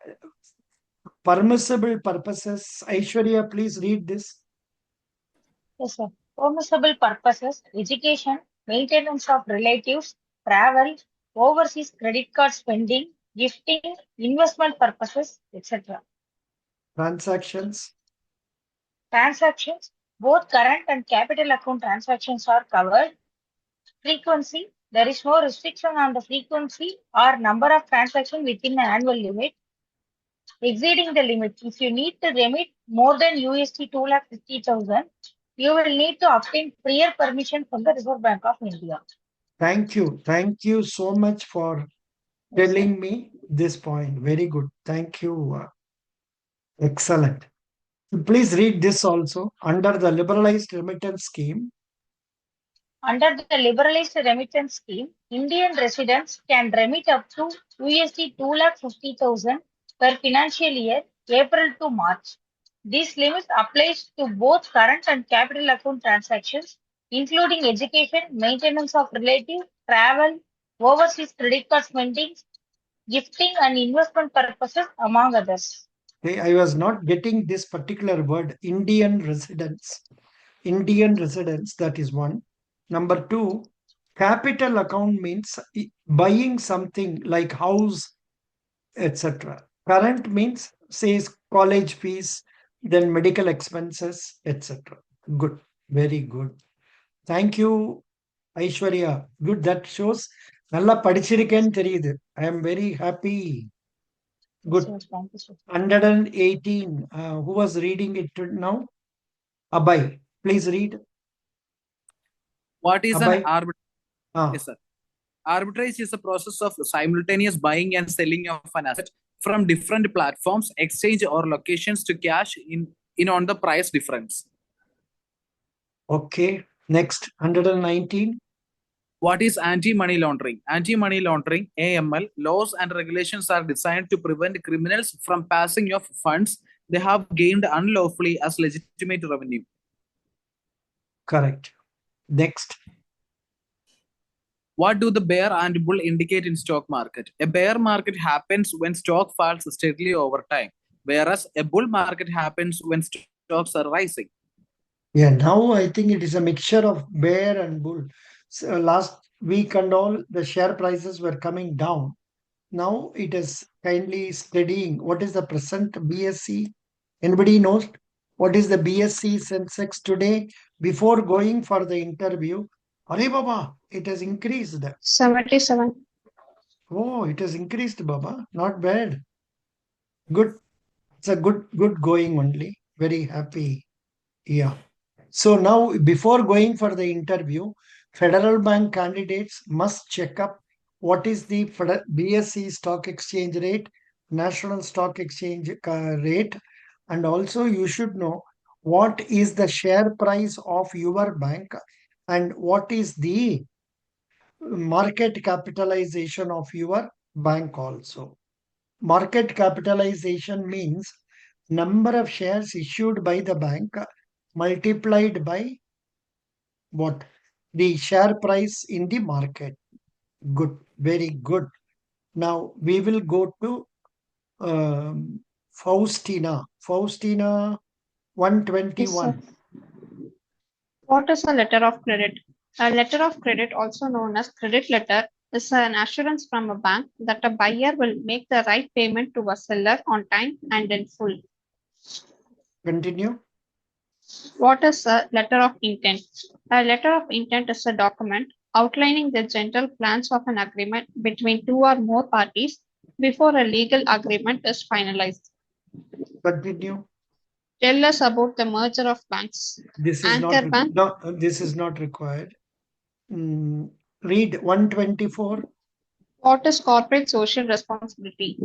permissible purposes. Aishwarya, please read this. Yes, sir. Permissible purposes, education, maintenance of relatives, travel, overseas credit card spending, gifting, investment purposes, etc. Transactions. Transactions, both current and capital account transactions are covered. Frequency, there is no restriction on the frequency or number of transactions within an annual limit. Exceeding the limit, if you need to remit more than USD 250,000, you will need to obtain prior permission from the Reserve Bank of India. Thank you. Thank you so much for telling me this point. Very good. Thank you. Excellent. Please read this also. Under the liberalized remittance scheme, Under the liberalized remittance scheme, Indian residents can remit up to USD 250,000 per financial year, April to March. This limit applies to both current and capital account transactions, including education, maintenance of relative, travel, overseas credit card spending, gifting, and investment purposes, among others. I was not getting this particular word, Indian residents. Indian residents, that is one. Number two, capital account means buying something like house, etc. Current means says college fees, then medical expenses, etc. Good, very good. Thank you, Aishwarya. Good, that shows நல்லா படிச்சிருக்கேன்னு தெரியுது. I am very happy. Good. So, thank you, sir. 118. Who was reading it now? Abhay. Please read. What is Abhay. an arbitrage? Yes, sir. Arbitrage is a process of simultaneous buying and selling of an asset from different platforms, exchange or locations to cash in on the price difference. Okay. Next, 119. What is anti-money laundering? Anti-money laundering, AML, laws and regulations are designed to prevent criminals from passing off funds they have gained unlawfully as legitimate revenue. Correct. Next. What do the bear and bull indicate in stock market? A bear market happens when stock falls steadily over time, whereas a bull market happens when stocks are rising. Yeah, now I think it is a mixture of bear and bull. So last week and all, the share prices were coming down. Now it is kindly steadying. What is the present BSC? Anybody knows? What is the BSC Sensex today? Before going for the interview, Hare Baba, it has increased. 77. Oh, it has increased, Baba. Not bad. Good. It's a good going only. Very happy. Yeah. So now, before going for the interview, Federal Bank candidates must check up what is the BSC stock exchange rate, National Stock Exchange rate, and also you should know what is the share price of your bank and what is the market capitalization of your bank also. Market capitalization means number of shares issued by the bank multiplied by what? The share price in the market. Good, very good. Now we will go to Faustina. Faustina, Yes, 121. sir. What is a letter of credit? A letter of credit, also known as credit letter, is an assurance from a bank that a buyer will make the right payment to a seller on time and in full. Continue. What is a letter of intent? A letter of intent is a document outlining the general plans of an agreement between two or more parties before a legal agreement is finalized. Continue. Tell us about the merger of banks. This is Anchor not Bank. no, this is not required. Read 124. What is corporate social responsibility?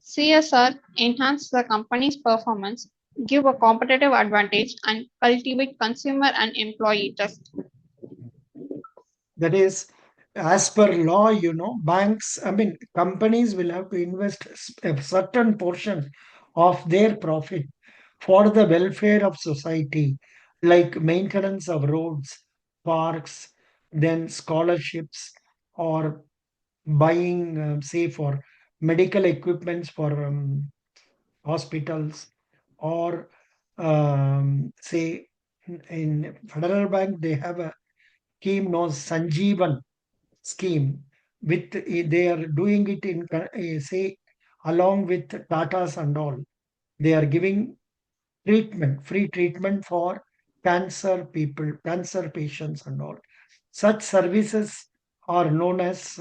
CSR enhance the company's performance, give a competitive advantage, and cultivate consumer and employee trust. That is, as per law, banks, companies will have to invest a certain portion of their profit for the welfare of society, like maintenance of roads, parks, then scholarships, or buying, say, for medical equipments for hospitals, or say in Federal Bank, they have a scheme known Sanjeevan scheme, with they are doing it in say along with Tatas and all. They are giving treatment, free treatment for cancer people, cancer patients and all. Such services are known as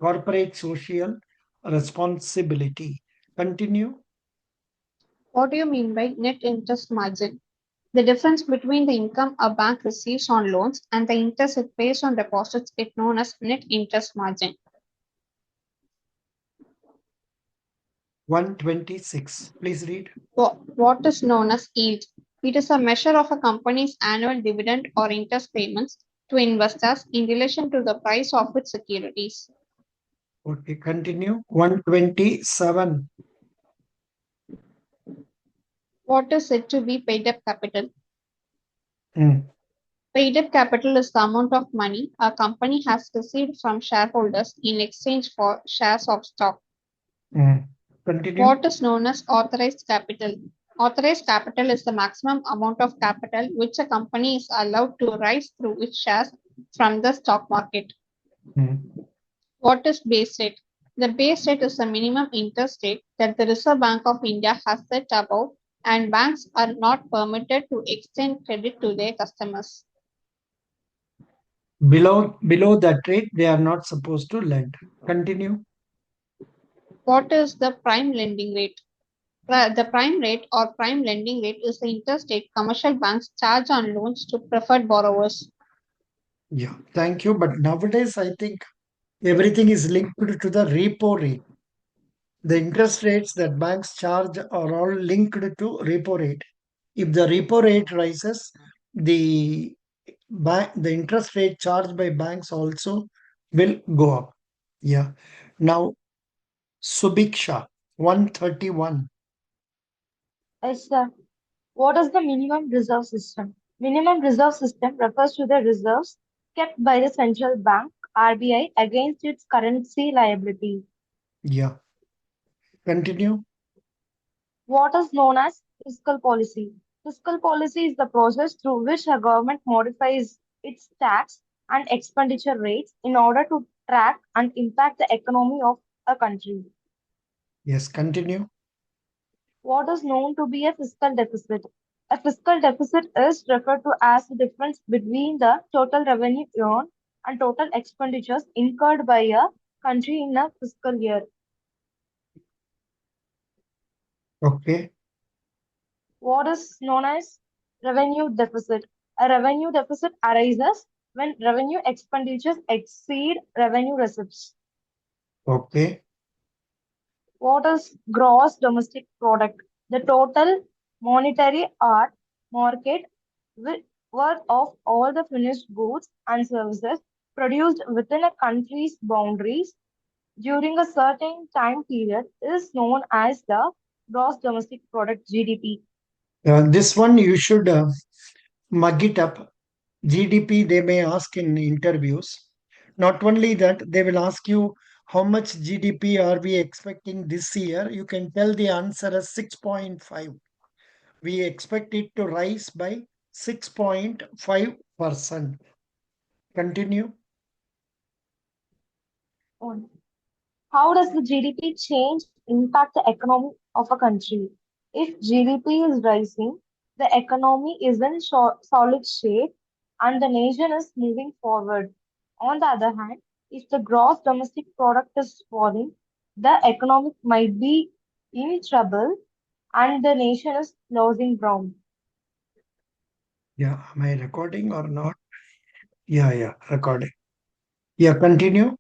corporate social responsibility. Continue. What do you mean by net interest margin? The difference between the income a bank receives on loans and the interest it pays on deposits is known as net interest margin. 126. Please read. What is known as yield? It is a measure of a company's annual dividend or interest payments to investors in relation to the price of its securities. Okay, continue. 127. What is said to be paid up capital? Mm, Paid up capital is the amount of money a company has received from shareholders in exchange for shares of stock. Continue. What is known as authorized capital? Authorized capital is the maximum amount of capital which a company is allowed to raise through its shares from the stock market. What is base rate? The base rate is the minimum interest rate that the Reserve Bank of India has set above, and banks are not permitted to extend credit to their customers. Below that rate, they are not supposed to lend. Continue. What is the prime lending rate? The prime rate or prime lending rate is the interest rate commercial banks charge on loans to preferred borrowers. Yeah, thank you. But nowadays, I think everything is linked to the repo rate. The interest rates that banks charge are all linked to repo rate. If the repo rate rises, the the interest rate charged by banks also will go up. Yeah. Now, Subiksha, 131. Yes, sir. What is the minimum reserve system? Minimum reserve system refers to the reserves kept by the central bank RBI against its currency liability. Yeah. Continue. What is known as fiscal policy? Fiscal policy is the process through which a government modifies its tax and expenditure rates in order to track and impact the economy of a country. Yes, continue. What is known to be a fiscal deficit? A fiscal deficit is referred to as the difference between the total revenue earned and total expenditures incurred by a country in a fiscal year. Okay. What is known as revenue deficit? A revenue deficit arises when revenue expenditures exceed revenue receipts. Okay. What is gross domestic product? The total monetary art market worth of all the finished goods and services produced within a country's boundaries during a certain time period is known as the gross domestic product GDP. This one you should mug it up. GDP, they may ask in interviews. Not only that, they will ask you how much GDP are we expecting this year. You can tell the answer as 6.5. We expect it to rise by 6.5%. Continue. On how does the GDP change impact the economy of a country? If GDP is rising, the economy is in solid shape and the nation is moving forward. On the other hand, if the gross domestic product is falling, the economy might be in trouble and the nation is losing ground. Yeah, am I recording or not? Yeah, recording. Yeah, continue.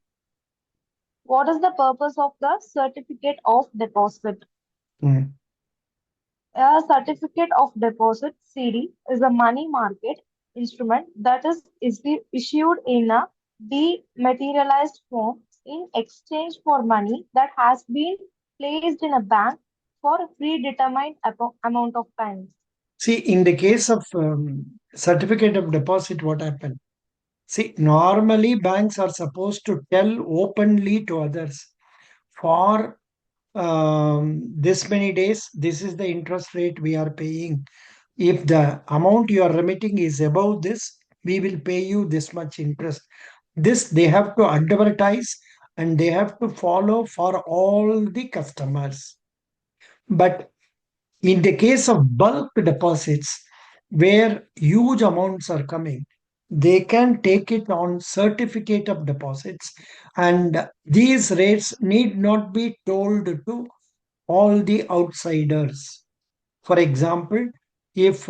What is the purpose of the certificate of deposit? Mm. A certificate of deposit (CD) is a money market instrument that is issued in a dematerialized form in exchange for money that has been placed in a bank for a predetermined amount of time. See, in the case of certificate of deposit, what happened? See, normally banks are supposed to tell openly to others for this many days, this is the interest rate we are paying. If the amount you are remitting is above this, we will pay you this much interest. This they have to advertise and they have to follow for all the customers. But in the case of bulk deposits, where huge amounts are coming, they can take it on certificate of deposits, and these rates need not be told to all the outsiders. For example, if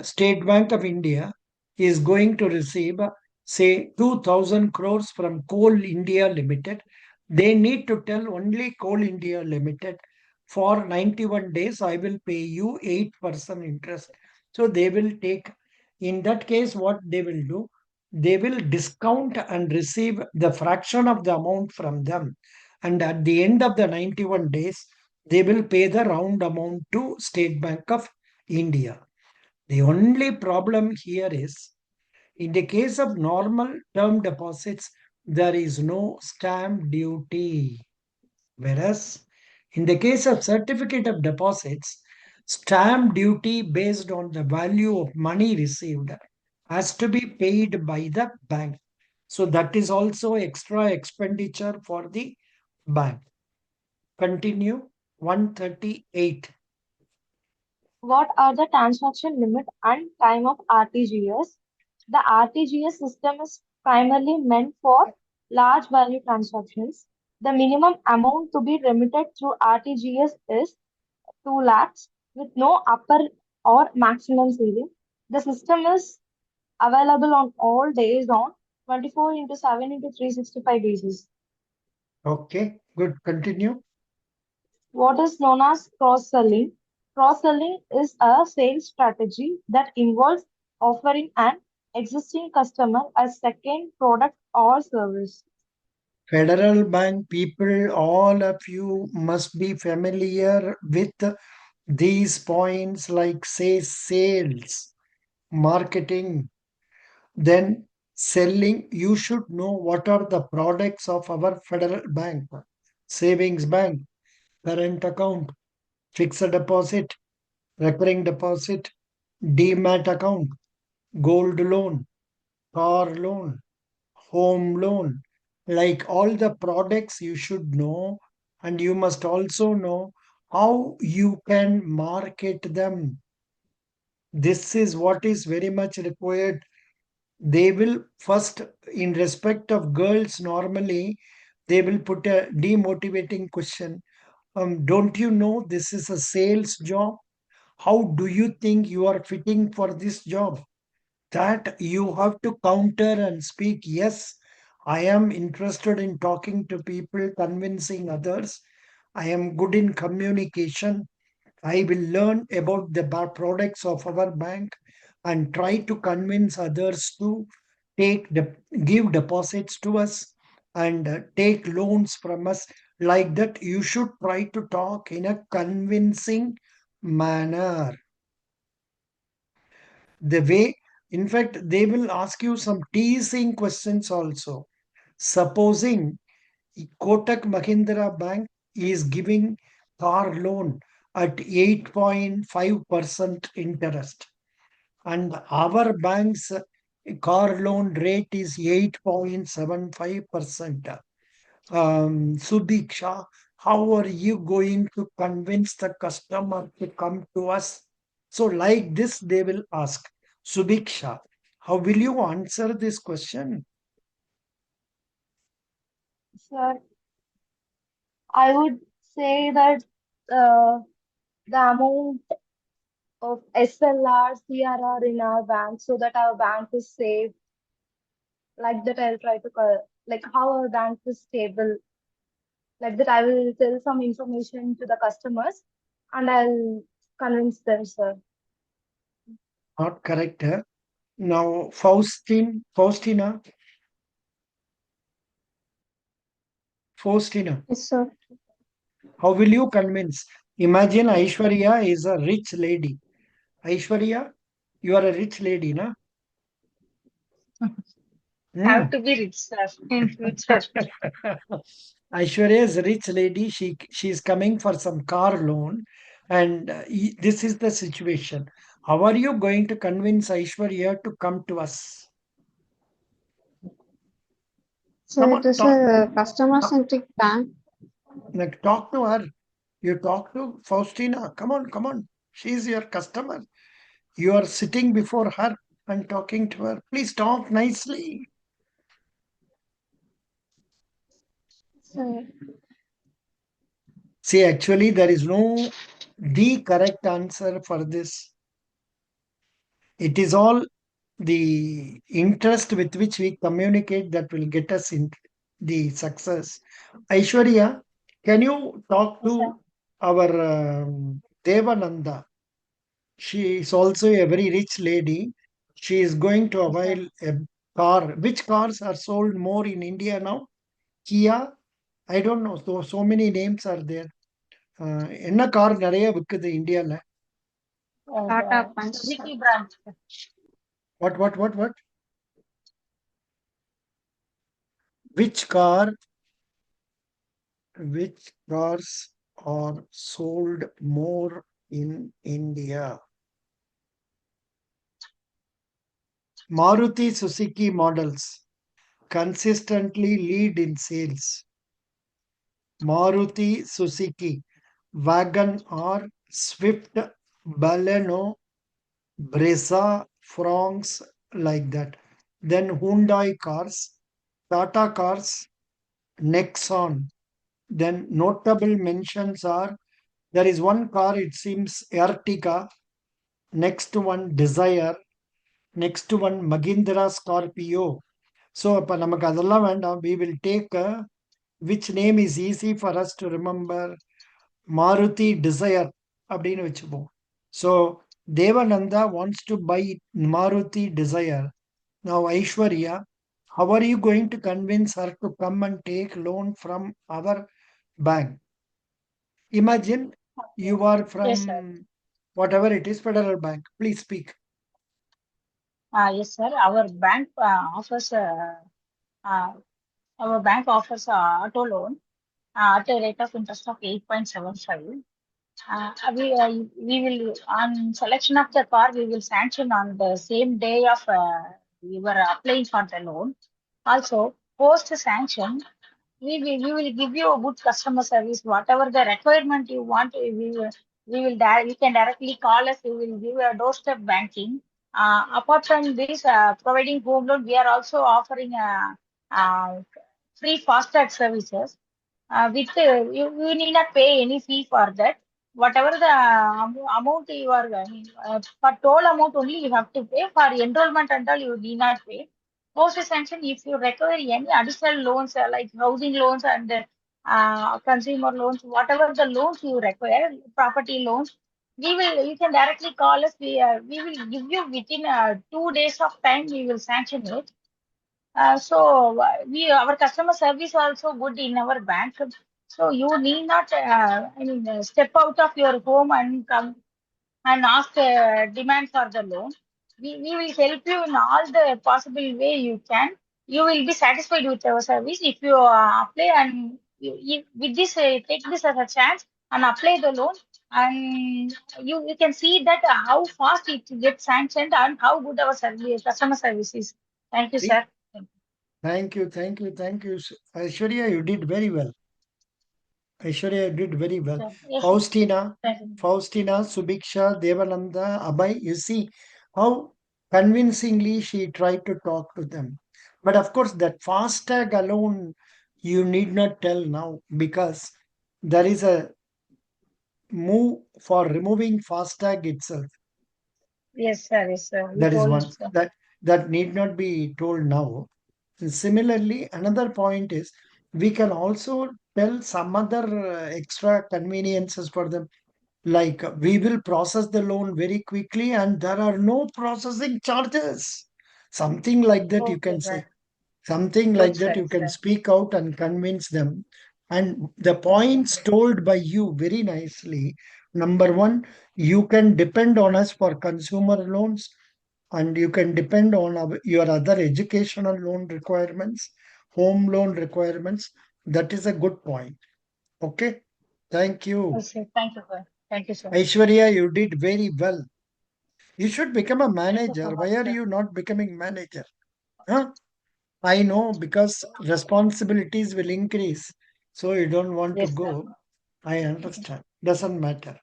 State Bank of India is going to receive, say, 2000 crores from Coal India Limited, they need to tell only Coal India Limited for 91 days, I will pay you 8% interest. So they will take, in that case, what they will do, they will discount and receive the fraction of the amount from them. And at the end of the 91 days, they will pay the round amount to State Bank of India. The only problem here is in the case of normal term deposits, there is no stamp duty. Whereas in the case of certificate of deposits, stamp duty based on the value of money received has to be paid by the bank. So that is also extra expenditure for the bank. Continue. 138. What are the transaction limit and time of RTGS? The RTGS system is primarily meant for large value transactions. The minimum amount to be remitted through RTGS is 2 lakhs with no upper or maximum ceiling. The system is available on all days on 24 into 7 into 365 basis. Okay, good. Continue. What is known as cross-selling? Cross-selling is a sales strategy that involves offering an existing customer a second product or service. Federal Bank people, all of you must be familiar with these points like, say, sales, marketing, then selling. You should know what are the products of our Federal Bank: savings bank, current account, fixed deposit, recurring deposit, demat account, gold loan, car loan, home loan. Like all the products you should know, and you must also know how you can market them. This is what is very much required. They will first, in respect of girls, normally they will put a demotivating question. Don't you know this is a sales job? How do you think you are fitting for this job? That you have to counter and speak, yes, I am interested in talking to people, convincing others. I am good in communication. I will learn about the products of our bank and try to convince others to give deposits to us and take loans from us. Like that, you should try to talk in a convincing manner. The way, in fact, they will ask you some teasing questions also. Supposing Kotak Mahindra Bank is giving car loan at 8.5% interest, and our bank's car loan rate is 8.75%. Sudiksha, how are you going to convince the customer to come to us? So, like this, they will ask, Sudiksha, how will you answer this question? So I would say that uh, the amount of SLR, CRR in our bank so that our bank is safe. Like that, I'll try to like how our bank is stable. Like that, I will tell some information to the customers and I'll convince them, sir. Not correct. Huh? Now, Faustina, Yes, sir. how will you convince? Imagine Aishwarya is a rich lady. Aishwarya, you are a rich lady, na? Have Hmm. to be rich, sir, in future. Aishwarya is a rich lady. She's coming for some car loan, and this is the situation. How are you going to convince Aishwarya to come to us? So Come it on, is a customer-centric bank. like, talk to her. You talk to Faustina. Come on, come on. She's your customer. You are sitting before her and talking to her. Please talk nicely. So See, actually, there is no the correct answer for this. It is all the interest with which we communicate that will get us in the success. Aishwarya, can you talk Yes, sir. to our Devananda? She is also a very rich lady. She is going to Yes, sir. avail a car. Which cars are sold more in India now? Kia? I don't know. So many names are there. என்ன car நிறைய விக்குது இந்தியால? Tata The Punch. Suzuki brand. What? Which car? Which cars are sold more in India? Maruti Suzuki models consistently lead in sales. Maruti Suzuki, Wagon R, Swift, Baleno, Brezza, Fronx, like that. Then Hyundai cars, Tata cars, Nexon. Then notable mentions are there is one car, it seems Ertiga, next one Desire, next one Mahindra Scorpio. So, அப்ப நமக்கு அதெல்லாம் வேண்டாம். We will take which name is easy for us to remember. Maruti Desire அப்படின்னு வச்சுப்போம். So, Devananda wants to buy Maruti Desire. Now, Aishwarya, how are you going to convince her to come and take loan from our bank? Imagine you are from Yes, sir. whatever it is, Federal Bank. Please speak. Yes, sir. Uh, our bank offers auto loan at a rate of interest of 8.75. We will on selection of the car we will sanction on the same day of we were applying for the loan. Also, post sanction, we will give you a good customer service. Whatever the requirement you want, you can directly call us. We will give you a doorstep banking. Apart from this, providing home loan, we are also offering uh, free fast track services. With you need not pay any fee for that. Whatever the amount you are for toll amount only you have to pay. For enrollment and all you need not pay. Post sanction, if you require any additional loans like housing loans and consumer loans, whatever the loans you require, property loans, you can directly call us. We will give you within 2 days of time. We will sanction it. We our customer service also good in our bank. So you need not, step out of your home and come and ask demand for the loan. We will help you in all the possible way you can. You will be satisfied with our service if you apply and with this take this as a chance and apply the loan. And you can see that how fast it gets sanctioned and how good our service, customer service is. Thank you, sir. Thank you. Aishwarya, you did very well. Aishwarya did very well. Sure. Yes, sir. Faustina, Thank you. Subiksha, Devananda, Abhay, you see how convincingly she tried to talk to them. But of course, that FASTag alone, you need not tell now because there is a move for removing FASTag itself. Yes, sir. Yes, sir. You That is told one it, sir. that need not be told now. Similarly, another point is we can also tell some other extra conveniences for them. Like we will process the loan very quickly and there are no processing charges. Something like that you Okay, can say. sir. Something Good, like that sir. you can Sir. speak out and convince them. And the points told by you very nicely. Number one, you can depend on us for consumer loans and you can depend on your other educational loan requirements, home loan requirements. That is a good point. Okay. Thank you. Yes, sir. Thank you, sir. Thank you, sir. Aishwarya, you did very well. You should become a Thank you so manager. much, Why are sir. you not becoming manager? Huh? I know because responsibilities will increase. So you don't want to Yes, sir. go. I understand. Doesn't matter.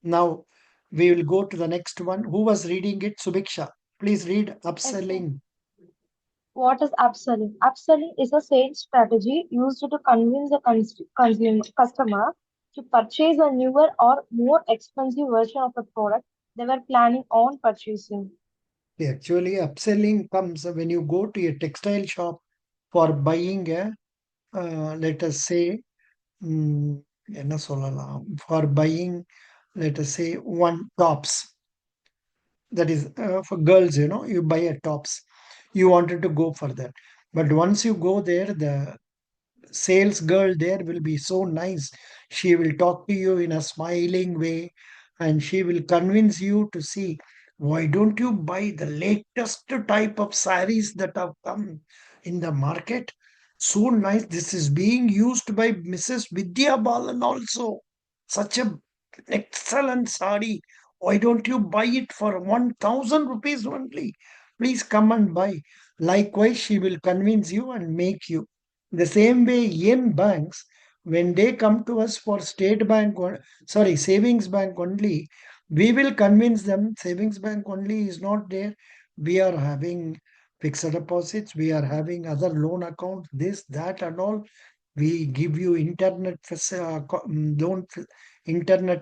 Now we will go to the next one. Who was reading it? Subiksha. Please read Yes, sir. upselling. What is upselling? Upselling is a sales strategy used to convince a customer to purchase a newer or more expensive version of a product they were planning on purchasing. Actually, upselling comes when you go to a textile shop for buying a, let us say, mm, என்ன சொல்லலாம், for buying, let us say, one tops. That is for girls, you buy a tops. You wanted to go for that. But once you go there, the sales girl there will be so nice. She will talk to you in a smiling way and she will convince you to see why don't you buy the latest type of saris that have come in the market. So nice. This is being used by Mrs. Vidya Balan also. Such a excellent sari. Why don't you buy it for 1000 rupees only? Please come and buy. Likewise, she will convince you and make you. The same way in banks, when they come to us for state bank, sorry, savings bank only, we will convince them savings bank only is not there. We are having fixed deposits, we are having other loan accounts, this, that, and all. We give you internet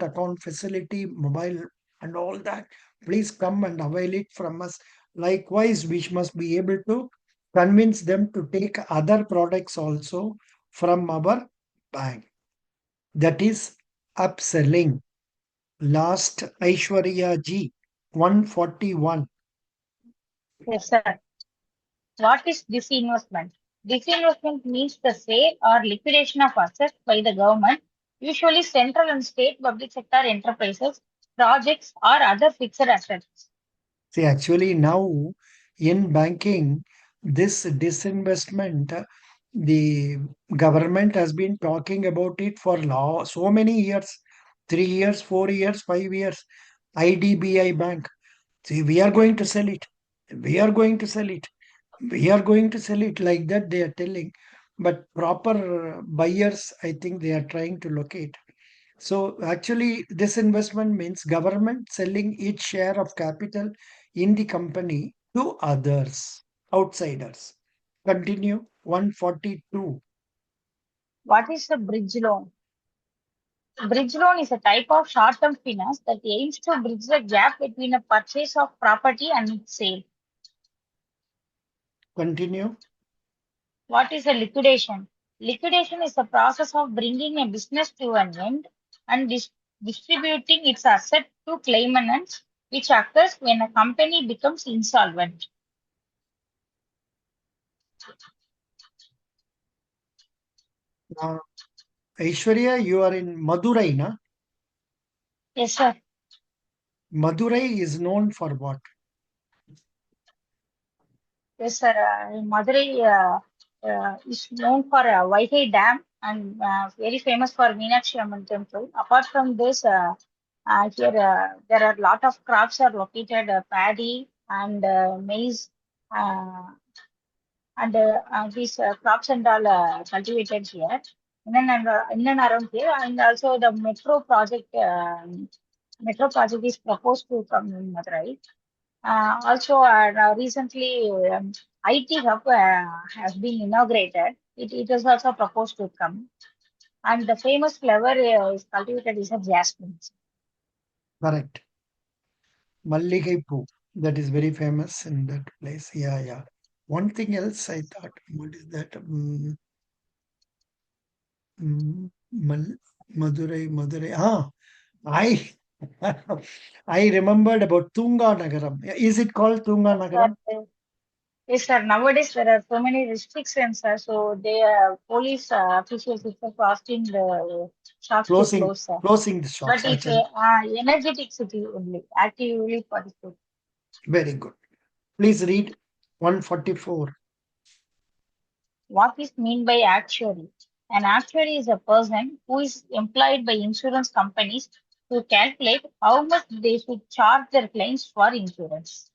account facility, mobile, and all that. Please come and avail it from us. Likewise, we must be able to convince them to take other products also from our bank. That is upselling. Last, Aishwarya Ji, 141. Yes, sir. What is disinvestment? Disinvestment means the sale or liquidation of assets by the government, usually central and state public sector enterprises, projects, or other fixed assets. See, actually, now in banking, this disinvestment, the government has been talking about it for so many years, 3 years, 4 years, 5 years. IDBI Bank. See, we are going to sell it. We are going to sell it. We are going to sell it like that, they are telling. But proper buyers, I think they are trying to locate. So actually, this investment means government selling its share of capital in the company to others, outsiders. Continue. 142. What is a bridge loan? Bridge loan is a type of short-term finance that aims to bridge the gap between a purchase of property and its sale. Continue. What is a liquidation? Liquidation is the process of bringing a business to an end and distributing its asset to claimants, which occurs when a company becomes insolvent. Aishwarya, you are in Madurai, na? Yes, sir. Madurai is known for what? Yes, sir. Madurai is known for Wi-Fi Dam and very famous for Meenakshi Amman Temple. Apart from this, here there are a lot of crops are located, paddy and maize, uh, and these crops and all cultivated here in and around here, and also the metro project is proposed to come in Madurai. Also, recently, IT hub has been inaugurated. It is also proposed to come, and the famous flower is cultivated is a jasmine. Correct. Malligai Poo. That is very famous in that place. Yeah, yeah. One thing else I thought, what is that? Mm, Madurai, Madurai. I I remembered about Tunga Nagaram. Is it called Tunga Yes, sir. Nagaram? Yes, sir. Nowadays there are so many restrictions, sir. So they police officials are asking the shops to Closing, close, sir. closing the shops. But it's Actually, a energetic city only, actively participate. very good. Please read 144. What is mean by actuary? An actuary is a person who is employed by insurance companies to calculate how much they should charge their clients for insurance.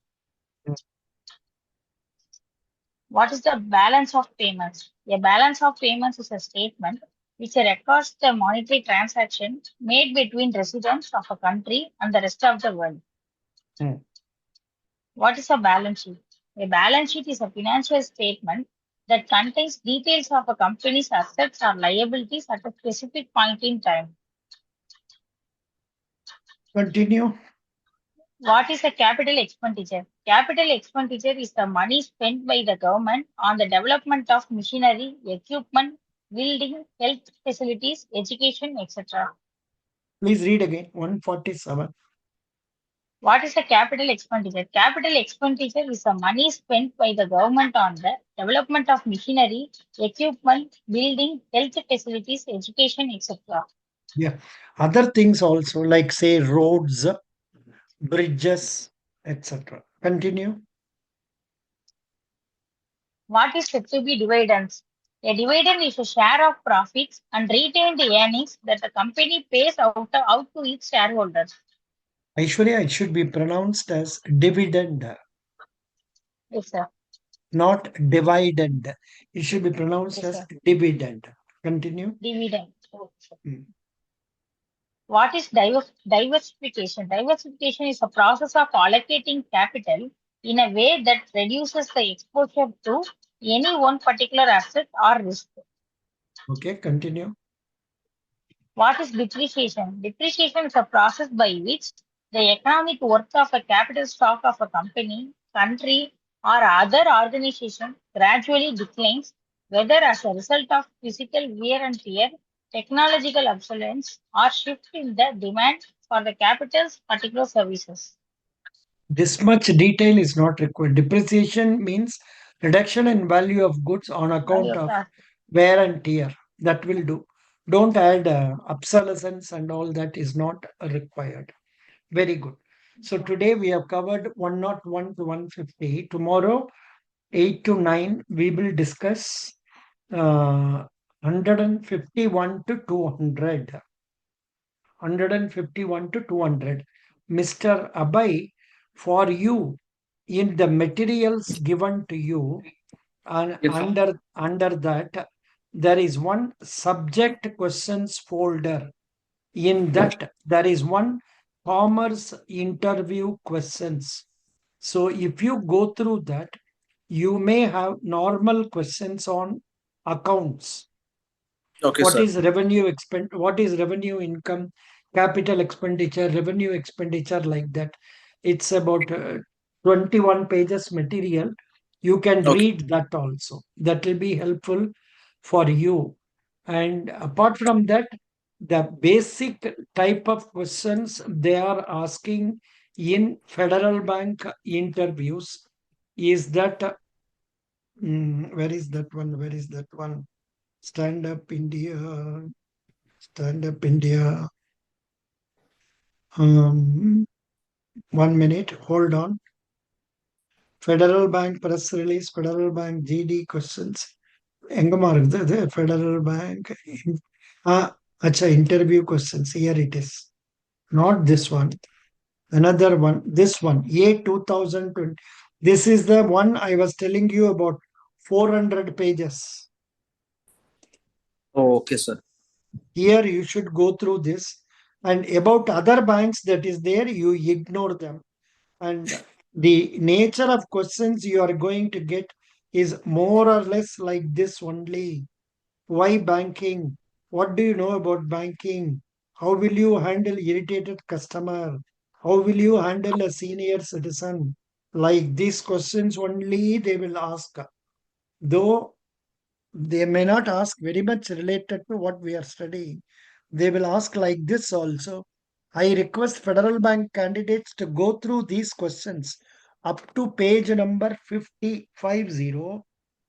What is the balance of payments? A balance of payments is a statement which records the monetary transaction made between residents of a country and the rest of the world. Hmm. What is a balance sheet? A balance sheet is a financial statement that contains details of a company's assets or liabilities at a specific point in time. Continue. What is a capital expenditure? Capital expenditure is the money spent by the government on the development of machinery, equipment, building, health facilities, education, etc. Please read again. 147. What is a capital expenditure? Capital expenditure is the money spent by the government on the development of machinery, equipment, building, health facilities, education, etc. Yeah. Other things also, like say roads, bridges, etc. Continue. What is said to be dividends? A dividend is a share of profits and retained earnings that the company pays out to its shareholders. Aishwarya, it should be pronounced as dividend, Yes, sir. not dividend. It should be pronounced Yes, as sir. dividend. Continue. Dividend. Oh, sir. Hmm. What is diversification? Diversification is a process of allocating capital in a way that reduces the exposure to any one particular asset or risk. Okay, continue. What is depreciation? Depreciation is a process by which the economic worth of a capital stock of a company, country, or other organization gradually declines, whether as a result of physical wear and tear, technological obsolescence, or shift in the demand for the capital's particular services. This much detail is not required. Depreciation means reduction in value of goods on Value account of of the wear and tear. That will do. Don't add obsolescence and all that is not required. Very good. So today we have covered 101 to 150. Tomorrow, 8 to 9, we will discuss 151 to 200. 151 to 200. Mr. Abhay, for you, in the materials given to you, and Yes, sir. under that, there is one subject questions folder. In that, there is one commerce interview questions. So if you go through that, you may have normal questions on accounts. Okay, sir. What is revenue income, capital expenditure, revenue expenditure, like that. It's about 21 pages material. You can Okay. read that also. That will be helpful for you. And apart from that, the basic type of questions they are asking in federal bank interviews is that where is that one? Stand up India. Stand up India. 1 minute. Hold on. Federal Bank press release. Federal Bank GD questions. Engamark the Federal Bank. Acha interview questions. Here it is. Not this one. Another one. This one. A 2020. This is the one I was telling you about. 400 pages. Oh, okay, sir. Here you should go through this. And about other banks that is there, you ignore them. And the nature of questions you are going to get is more or less like this only. Why banking? What do you know about banking? How will you handle irritated customer? How will you handle a senior citizen? Like these questions only they will ask. Though they may not ask very much related to what we are studying. They will ask like this also. I request Federal Bank candidates to go through these questions up to page number 550.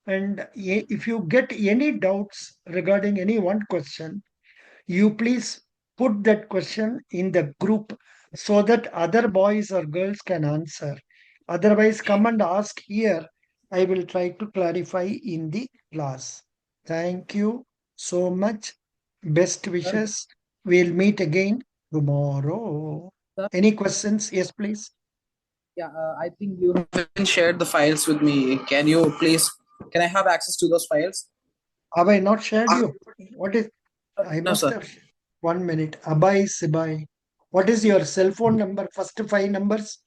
And if you get any doubts regarding any one question, you please put that question in the group so that other boys or girls can answer. Otherwise, come and ask here. I will try to clarify in the class. Thank you so much. Best Sir, wishes. We'll meet again tomorrow. sir, Any questions? Yes, please. yeah, I think you haven't shared the files with me. Can you please Can I have access to those files? Have I not shared you? What is? I No, must sir. have. 1 minute. Abai Sibai. What is your cell phone number? First 5 numbers.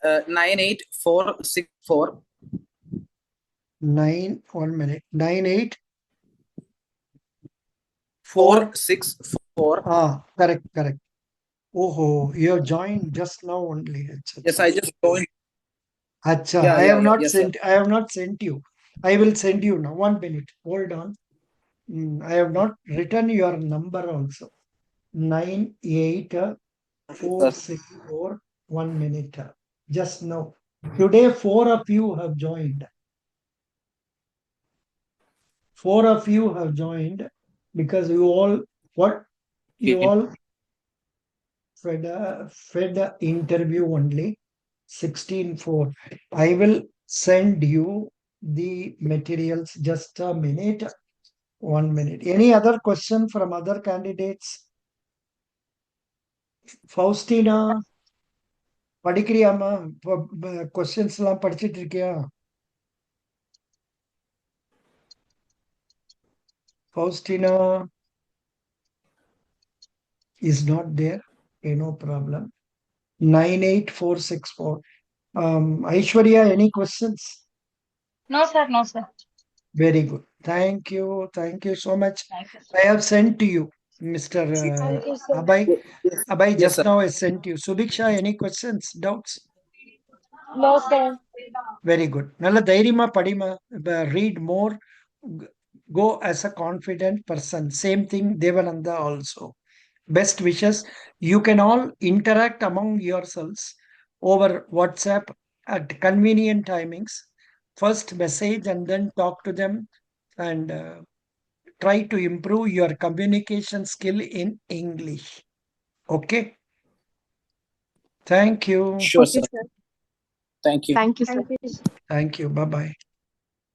98464. 1 minute. 98 464. correct. Oh, you have joined just now only. Yes, I just joined. Acha, Yeah, I yeah, have yeah. not Yes, sir. sent. I have not sent you. I will send you now. 1 minute. Hold on. I have not written your number also. 98464. 1 minute. Just now. Today, 4 of you have joined. 4 of you have joined because you all fed a interview only. 16:4. I will send you the materials. Just a minute. 1 minute. Any other question from other candidates? Faustina, படிக்கிறியாமா? Questions எல்லாம் படிச்சிட்டு இருக்கியா? Faustina is not there. Okay, no problem. 98464. Aishwarya, any questions? No, sir. No, sir. Very good. Thank you. Thank you so much. Thank you, sir. I have sent to you, Mr. Thank you, sir. Abai. Yes, Abai, yes, just sir. now I sent you. Subiksha, any questions, doubts? No, sir. Very good. Nalla தைரியமா படிமா. Read more. Go as a confident person. Same thing, Devananda also. Best wishes. You can all interact among yourselves over WhatsApp at convenient timings. First message and then talk to them and try to improve your communication skill in English. Okay? Thank you. Sure, Okay, sir. sir. Thank you. Thank you, sir. Thank you, sir. Thank you. Bye bye.